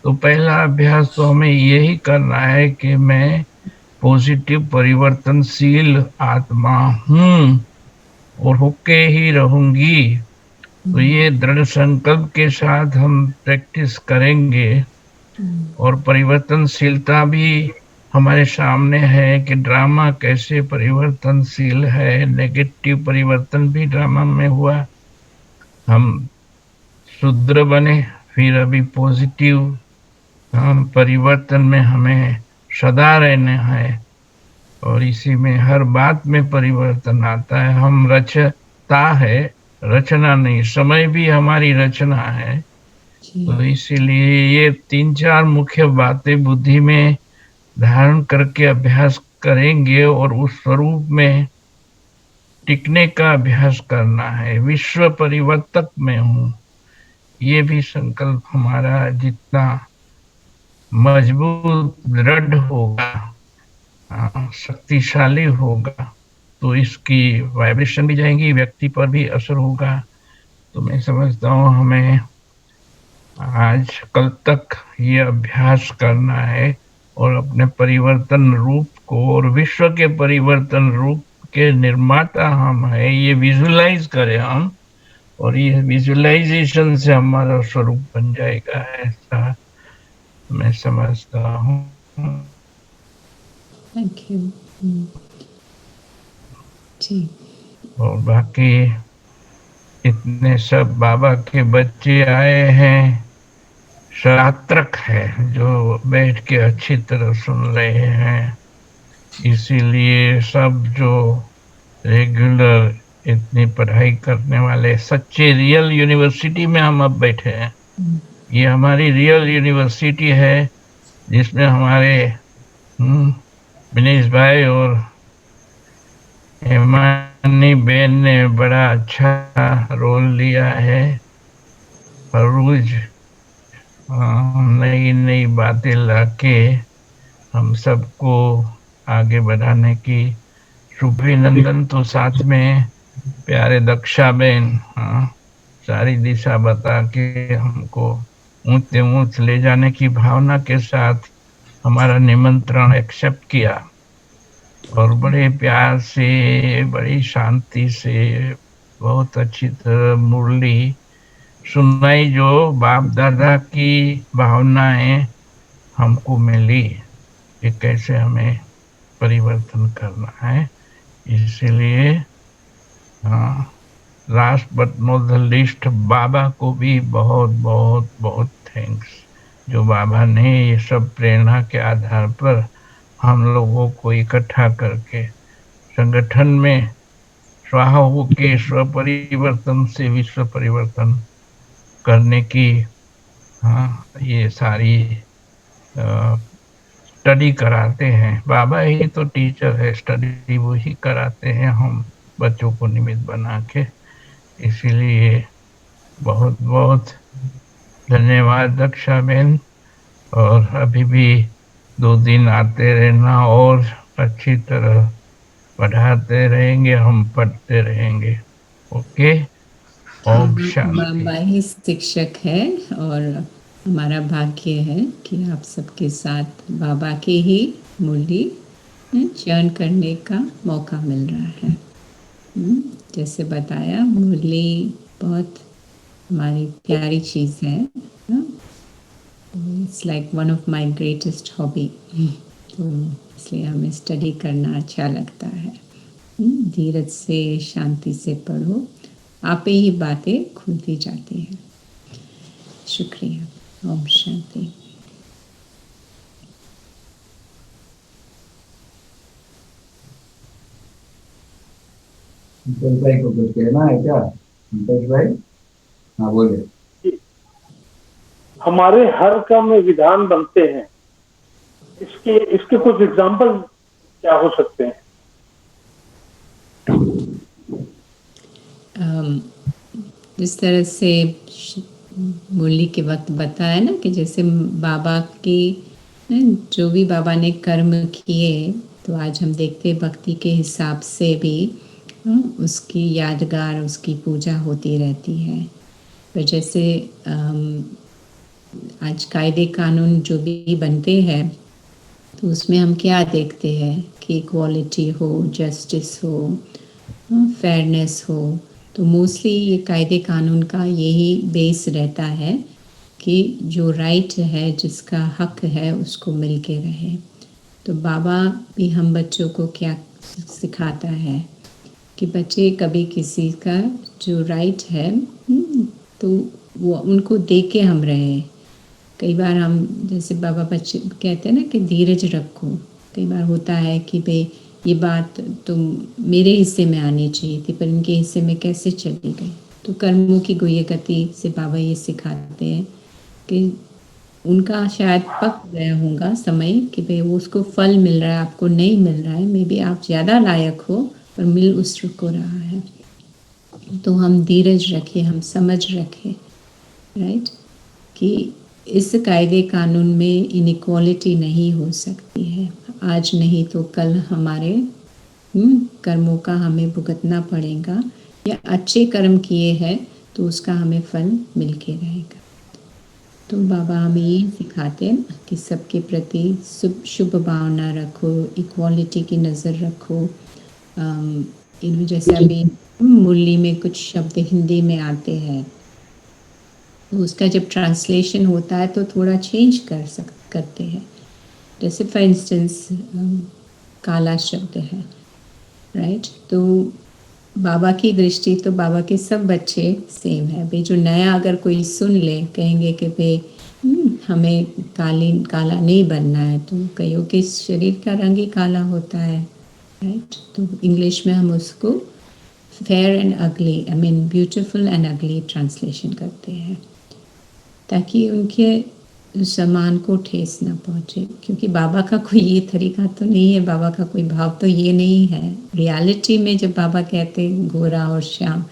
तो पहला अभ्यास तो हमें यही करना है कि मैं पॉजिटिव परिवर्तनशील आत्मा हूँ और होके ही रहूंगी। तो ये दृढ़ संकल्प के साथ हम प्रैक्टिस करेंगे। और परिवर्तनशीलता भी हमारे सामने है कि ड्रामा कैसे परिवर्तनशील है। नेगेटिव परिवर्तन भी ड्रामा में हुआ। हम शुद्र बने, फिर अभी पॉजिटिव परिवर्तन में हमें सदा रहना है। और इसी में हर बात में परिवर्तन आता है। हम रचता है, रचना नहीं। समय भी हमारी रचना है। तो इसीलिए ये 3-4 मुख्य बातें बुद्धि में धारण करके अभ्यास करेंगे और उस स्वरूप में टिकने का अभ्यास करना है। विश्व परिवर्तक में हूँ, ये भी संकल्प हमारा जितना मजबूत, दृढ़ होगा, शक्तिशाली होगा, तो इसकी वाइब्रेशन भी जाएंगी, व्यक्ति पर भी असर होगा। तो मैं समझता हूँ हमें आज कल तक ये अभ्यास करना है और अपने परिवर्तन रूप को और विश्व के परिवर्तन रूप के निर्माता हम हैं, ये विजुलाइज करें हम, और ये विजुलाइजेशन से हमारा स्वरूप बन जाएगा, ऐसा मैं समझता हूँ। Thank you. जी। और बाकी इतने सब बाबा के बच्चे आए हैं, छात्रक है जो बैठ के अच्छी तरह सुन रहे हैं, इसीलिए सब जो रेगुलर इतनी पढ़ाई करने वाले सच्चे रियल यूनिवर्सिटी में हम अब बैठे हैं। ये हमारी रियल यूनिवर्सिटी है जिसमें हमारे दिनेश भाई और हेमानी बेन ने बड़ा अच्छा रोल लिया है। हर रोज नई नई बातें लाके हम सबको आगे बढ़ाने की। शुभिनंदन तो साथ में प्यारे दक्षा बेन, सारी दिशा बता के हमको ऊंच से ऊंच ले जाने की भावना के साथ हमारा निमंत्रण एक्सेप्ट किया और बड़े प्यार से, बड़ी शांति से, बहुत अच्छी तरह मुरली सुनाई, जो बाप दादा की भावनाएं हमको मिली कि कैसे हमें परिवर्तन करना है। इसलिए last but not the least, बाबा को भी बहुत बहुत बहुत थैंक्स, जो बाबा ने ये सब प्रेरणा के आधार पर हम लोगों को इकट्ठा करके संगठन में स्वाहा के स्व परिवर्तन से विश्व परिवर्तन करने की ये सारी स्टडी कराते हैं। बाबा ही तो टीचर है, स्टडी वो ही कराते हैं, हम बच्चों को निमित्त बना के। इसीलिए बहुत बहुत धन्यवाद दक्षा बेन, और अभी भी 2 दिन आते रहना और अच्छी तरह पढ़ाते रहेंगे, हम पढ़ते रहेंगे। ओके, ओम शांति। बाबा ही शिक्षक है और हमारा भाग्य है कि आप सबके साथ बाबा के ही मुरली चयन करने का मौका मिल रहा है। जैसे बताया, मुरली बहुत हमारी प्यारी चीज़ है। It's like one of my greatest hobby, तो इसलिए हमें स्टडी करना अच्छा लगता है। धीरज से, शांति से पढ़ो, आप ही बातें खुलती जाती हैं। शुक्रिया। ओम शांति। संतोष भाई को कुछ कहना है क्या? संतोष भाई, हाँ बोलिए। हमारे हर काम में विधान बनते हैं, इसके कुछ एग्जाम्पल क्या हो सकते हैं? जिस तरह से मुरली के वक्त बताया ना कि जैसे बाबा की जो भी बाबा ने कर्म किए, तो आज हम देखते भक्ति के हिसाब से भी उसकी यादगार, उसकी पूजा होती रहती है। पर जैसे आज कायदे कानून जो भी बनते हैं, तो उसमें हम क्या देखते हैं कि इक्वालिटी हो, जस्टिस हो, फेयरनेस हो। तो मोस्टली ये कायदे कानून का यही बेस रहता है कि जो राइट है, जिसका हक है, उसको मिल के रहे। तो बाबा भी हम बच्चों को क्या सिखाता है कि बच्चे कभी किसी का जो राइट है तो वो उनको दे के हम रहे। कई बार हम जैसे बाबा बच्चे कहते हैं ना कि धीरज रखो। कई बार होता है कि भाई ये बात तो मेरे हिस्से में आनी चाहिए थी, पर इनके हिस्से में कैसे चली गई। तो कर्मों की गुह्य गति से बाबा ये सिखाते हैं कि उनका शायद पक गया होगा समय कि भाई वो उसको फल मिल रहा है, आपको नहीं मिल रहा है। मे बी आप ज़्यादा लायक हो पर मिल उसको रहा है। तो हम धीरज रखें, हम समझ रखें, राइट, कि इस कायदे कानून में इनइक्वालिटी नहीं हो सकती है। आज नहीं तो कल हमारे कर्मों का हमें भुगतना पड़ेगा, या अच्छे कर्म किए हैं तो उसका हमें फल मिल के रहेगा। तो बाबा हमें ये सिखाते हैं कि सबके प्रति शुभ भावना रखो, इक्वालिटी की नज़र रखो, जैसे अभी मुरली में कुछ शब्द हिंदी में आते हैं, तो उसका जब ट्रांसलेशन होता है तो थोड़ा चेंज करते हैं। जैसे फॉर इंस्टेंस काला शब्द है, राइट? तो बाबा की दृष्टि तो बाबा के सब बच्चे सेम है। भाई जो नया अगर कोई सुन ले, कहेंगे कि भाई हमें काला नहीं बनना है, तो कईयों के शरीर का रंग ही काला होता है, राइट? तो इंग्लिश में हम उसको फेयर एंड अगली, आई मीन ब्यूटीफुल एंड अगली ट्रांसलेशन करते हैं, ताकि उनके सम्मान को ठेस ना पहुँचे। क्योंकि बाबा का कोई ये तरीका तो नहीं है, बाबा का कोई भाव तो ये नहीं है। रियलिटी में जब बाबा कहते हैं गोरा और श्याम,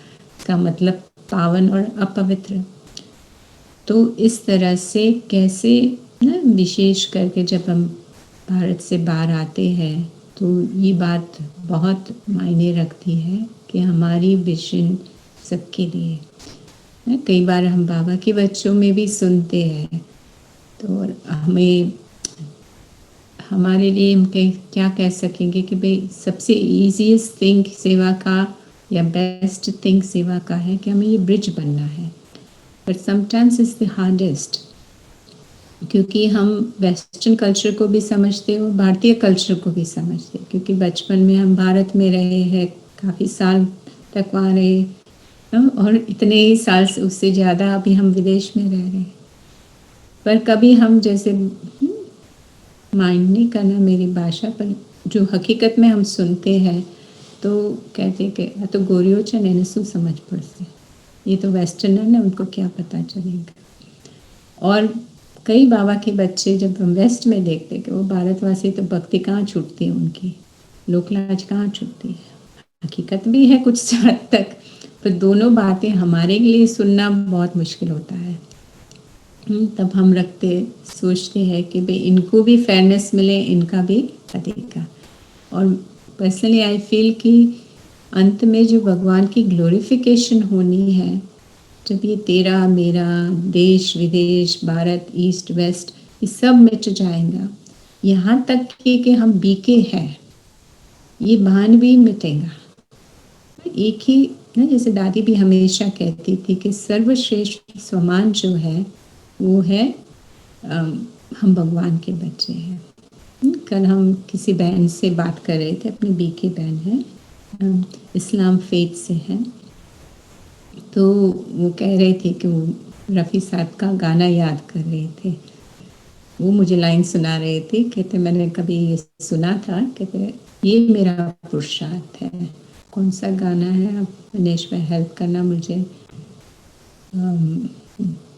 का मतलब पावन और अपवित्र। तो इस तरह से कैसे ना, विशेष करके जब हम भारत से बाहर आते हैं तो ये बात बहुत मायने रखती है कि हमारी विजन सबके लिए। कई बार हम बाबा के बच्चों में भी सुनते हैं, तो हमें हमारे लिए हम क्या कह सकेंगे कि भाई सबसे ईजीएस्ट थिंग सेवा का या बेस्ट थिंग सेवा का है कि हमें ये ब्रिज बनना है, but sometimes is the hardest. क्योंकि हम वेस्टर्न कल्चर को भी समझते हो, भारतीय कल्चर को भी समझते, क्योंकि बचपन में हम भारत में रहे हैं, काफ़ी साल तक वहाँ रहे, और इतने ही साल से उससे ज़्यादा अभी हम विदेश में रह रहे हैं। पर कभी हम जैसे माइंड नहीं करना मेरी भाषा, पर जो हकीकत में हम सुनते हैं तो कहते हैं कि तो गोरियों च नैनसू समझ पड़ते, ये तो वेस्टर्नर ने, उनको क्या पता चलेगा। और कई बाबा के बच्चे जब हम वेस्ट में देखते कि वो भारतवासी, तो भक्ति कहाँ छूटती है उनकी, लोकलाज कहाँ छूटती है। हकीकत भी है कुछ हद तक, पर दोनों बातें हमारे लिए सुनना बहुत मुश्किल होता है। तब हम सोचते हैं कि भाई इनको भी फेयरनेस मिले, इनका भी अधिकार। और पर्सनली आई फील कि अंत में जो भगवान की ग्लोरिफिकेशन होनी है, जब ये तेरा मेरा देश विदेश, भारत ईस्ट वेस्ट, ये सब मिट जाएगा, यहाँ तक कि हम बीके हैं, ये भान भी मिटेगा। एक ही ना, जैसे दादी भी हमेशा कहती थी कि सर्वश्रेष्ठ सम्मान जो है वो है हम भगवान के बच्चे हैं। कल हम किसी बहन से बात कर रहे थे, अपनी बीके बहन है, इस्लाम फेथ से है, तो वो कह रहे थे कि वो रफ़ी साहब का गाना याद कर रहे थे। वो मुझे लाइन सुना रहे थे, कहते मैंने कभी ये सुना था, कहते ये मेरा पुरुषार्थ है। कौन सा गाना है, आप दिनेश में हेल्प करना मुझे।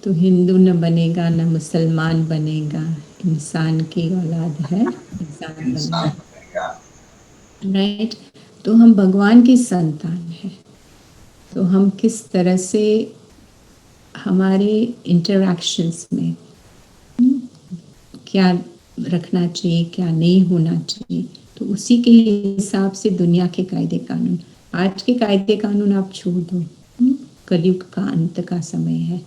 तो हिंदू न बनेगा न मुसलमान बनेगा, इंसान की औलाद है इंसान बनेगा, राइट? तो हम भगवान की संतान हैं, तो हम किस तरह से हमारे इंटरैक्शंस में क्या रखना चाहिए, क्या नहीं होना चाहिए, तो उसी के हिसाब से दुनिया के कायदे कानून, आज के कायदे कानून आप छोड़ दो, कलयुग का अंत का समय है,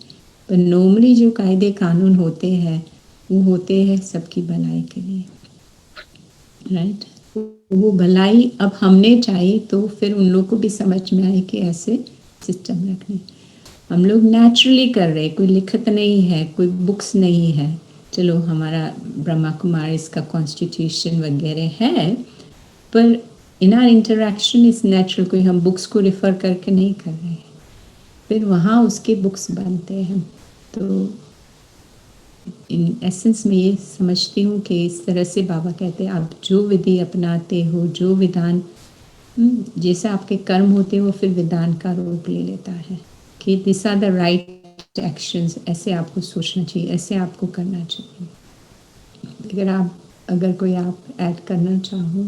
पर नॉर्मली जो कायदे कानून होते हैं वो होते हैं सबकी भलाई के लिए, राइट? वो भलाई अब हमने चाहिए तो फिर उन लोगों को भी समझ में आए कि ऐसे सिस्टम रखने। हम लोग नेचुरली कर रहे, कोई लिखत नहीं है, कोई बुक्स नहीं है। चलो हमारा ब्रह्मा कुमारी इसका कॉन्स्टिट्यूशन वगैरह है, पर इन आर इंटरैक्शन इज नेचुरल, कोई हम बुक्स को रिफ़र करके नहीं कर रहे हैं, फिर वहाँ उसके बुक्स बनते हैं। तो इन एसेंस में ये समझती हूँ कि इस तरह से बाबा कहते हैं आप जो विधि अपनाते हो, जो विधान, जैसे आपके कर्म होते हैं वो फिर विधान का रूप ले लेता है कि this are the right actions, ऐसे आपको सोचना चाहिए, ऐसे आपको करना चाहिए। अगर कोई आप ऐड करना चाहो,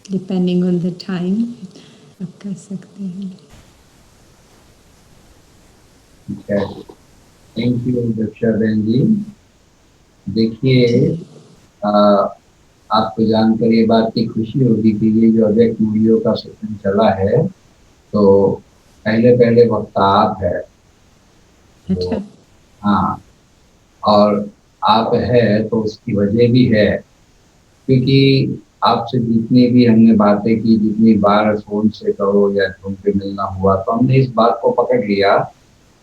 डिपेंडिंग ऑन द टाइम, आप कर सकते हैं। थैंक यू दक्षा बहन जी। देखिए, आपको जानकर ये बात की खुशी होगी कि ये जो अव्यक्त मूल्यों का सत्संग चला है, तो पहले वक्ता आप है। अच्छा। तो हाँ, और आप है तो उसकी वजह भी है, क्योंकि आपसे जितनी भी हमने बातें की, जितनी बार फोन से कहो या फोन पे मिलना हुआ, तो हमने इस बात को पकड़ लिया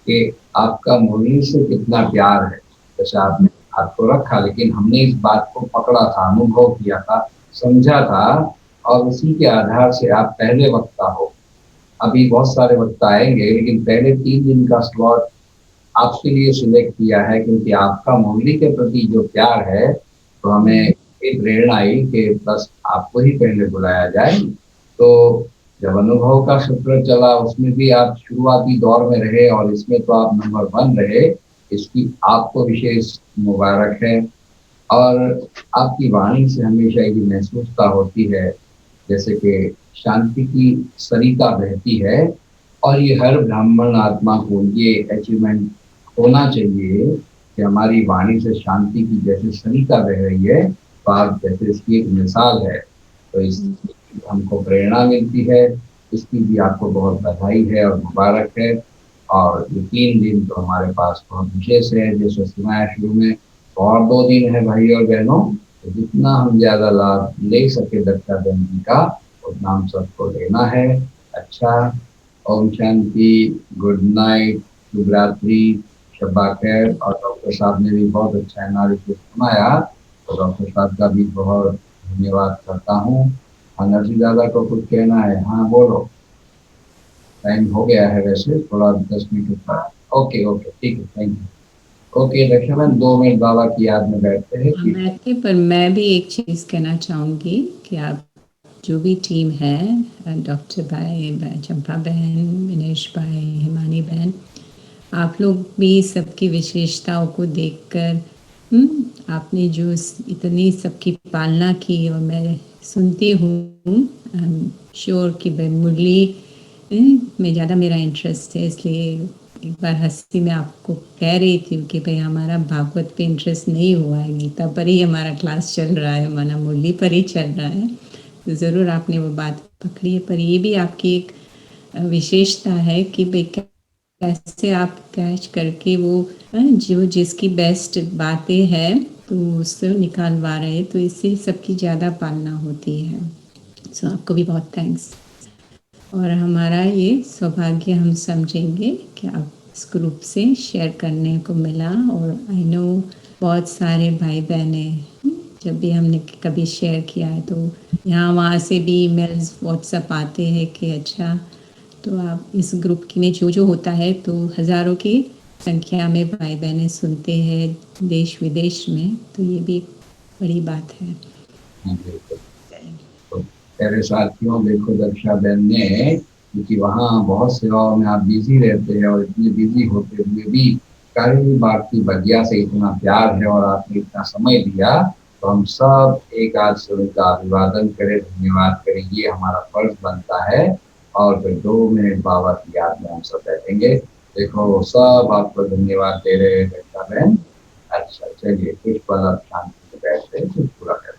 कि आपका मुरली से कितना प्यार है। जैसे आपने बात को रखा, लेकिन हमने इस बात को पकड़ा था, अनुभव किया था, समझा था, और उसी के आधार से आप पहले वक्ता हो। अभी बहुत सारे वक्ता आएंगे, लेकिन पहले 3 दिन का स्लॉट आपके लिए सिलेक्ट किया है, क्योंकि आपका मुरली के प्रति जो प्यार है, तो हमें एक प्रेरणा आई कि बस आपको ही पहले बुलाया जाए। तो जब अनुभव का सत्र चला, उसमें भी आप शुरुआती दौर में रहे और इसमें तो आप नंबर 1 रहे, इसकी आपको विशेष मुबारक है। और आपकी वाणी से हमेशा ये महसूसता होती है जैसे कि शांति की सरिता बहती है, और ये हर ब्राह्मण आत्मा को ये अचीवमेंट होना चाहिए कि हमारी वाणी से शांति की जैसे सरिता बह रही है, तो आप जैसे इसकी एक मिसाल है। तो इस हमको प्रेरणा मिलती है, इसकी भी आपको बहुत बधाई है और मुबारक है। और ये 3 दिन तो हमारे पास बहुत विशेष है, जैसे सुनाया शुरू में, और 2 दिन है भाई और बहनों। तो जितना हम ज्यादा लाभ ले सके दक्षा बहन जी का, उतना हम सबको लेना है। अच्छा, ओम शांति, गुड नाइट, शुभ रात्रि, शब्बा खैर। और डॉक्टर साहब ने भी बहुत अच्छा एनालिसिस सुनाया, तो डॉक्टर साहब का भी बहुत धन्यवाद करता हूँ। नरसी दादा को कुछ कहना है? हाँ बोलो। टाइम हो गया है वैसे, थोड़ा 10 मिनट ऊपर। ओके ओके, ठीक है, thank you. Okay Lakshman, 2 minute बाबा की याद में बैठते हैं। बैठे, पर मैं भी एक चीज़ कहना चाहूँगी कि आप जो भी टीम है, डॉक्टर भाई, चंपा बहन, मिनेश भाई, हिमानी बहन, आप लोग भी सबकी विशेषताओं को देखकर आपने जो इतनी सबकी पालना की, और मैं सुनती हूँ श्योर कि भाई मुरली में ज़्यादा मेरा इंटरेस्ट है, इसलिए एक बार हंसी में आपको कह रही थी कि भाई हमारा भागवत पे इंटरेस्ट नहीं हुआ है, गीता पर ही हमारा क्लास चल रहा है, हमारा मुरली पर ही चल रहा है। तो ज़रूर आपने वो बात पकड़ी है, पर ये भी आपकी एक विशेषता है कि भाई कैसे आप कैच करके वो जो जिसकी बेस्ट बातें हैं तो उससे निकालवा रहे, तो इससे सबकी ज़्यादा पालना होती है। सो आपको भी बहुत थैंक्स। और हमारा ये सौभाग्य हम समझेंगे कि आप इस ग्रुप से शेयर करने को मिला। और आई नो बहुत सारे भाई बहने जब भी हमने कभी शेयर किया है तो यहाँ वहाँ से भी ईमेल्स व्हाट्सएप आते हैं कि अच्छा, तो आप इस ग्रुप की में जो जो होता है, तो हज़ारों की संख्या में भाई बहनें सुनते हैं देश विदेश में, तो ये भी एक बड़ी बात है। तो मेरे साथियों, देखो दक्षा बहन ने, क्योंकि वहाँ बहुत सेवाओं में आप बिजी रहते हैं, और इतने बिजी होते हुए भी कार्य बात की बगिया से इतना प्यार है और आपने इतना समय दिया, तो हम सब एक आज से उनका अभिवादन करें, धन्यवाद करें, ये हमारा फर्ज बनता है। और फिर 2 मिनट बाबा की याद में हम सब बैठेंगे। देखो सब आपको धन्यवाद दे रहे हैं दक्षा बहन। अच्छा चलिए, कुछ पल आप शांति से बैठते हैं, कुछ पूरा करें।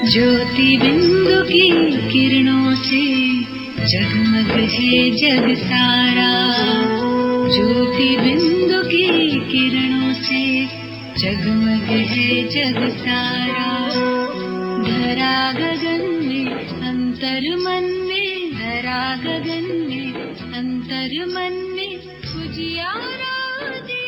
ज्योति बिंदु की किरणों से जगमग है जग सारा, ज्योति बिंदु की किरणों से जगमग है जग सारा। धरा गगन में अंतर मन में, धरा गगन में अंतर मन में उजियारा दे।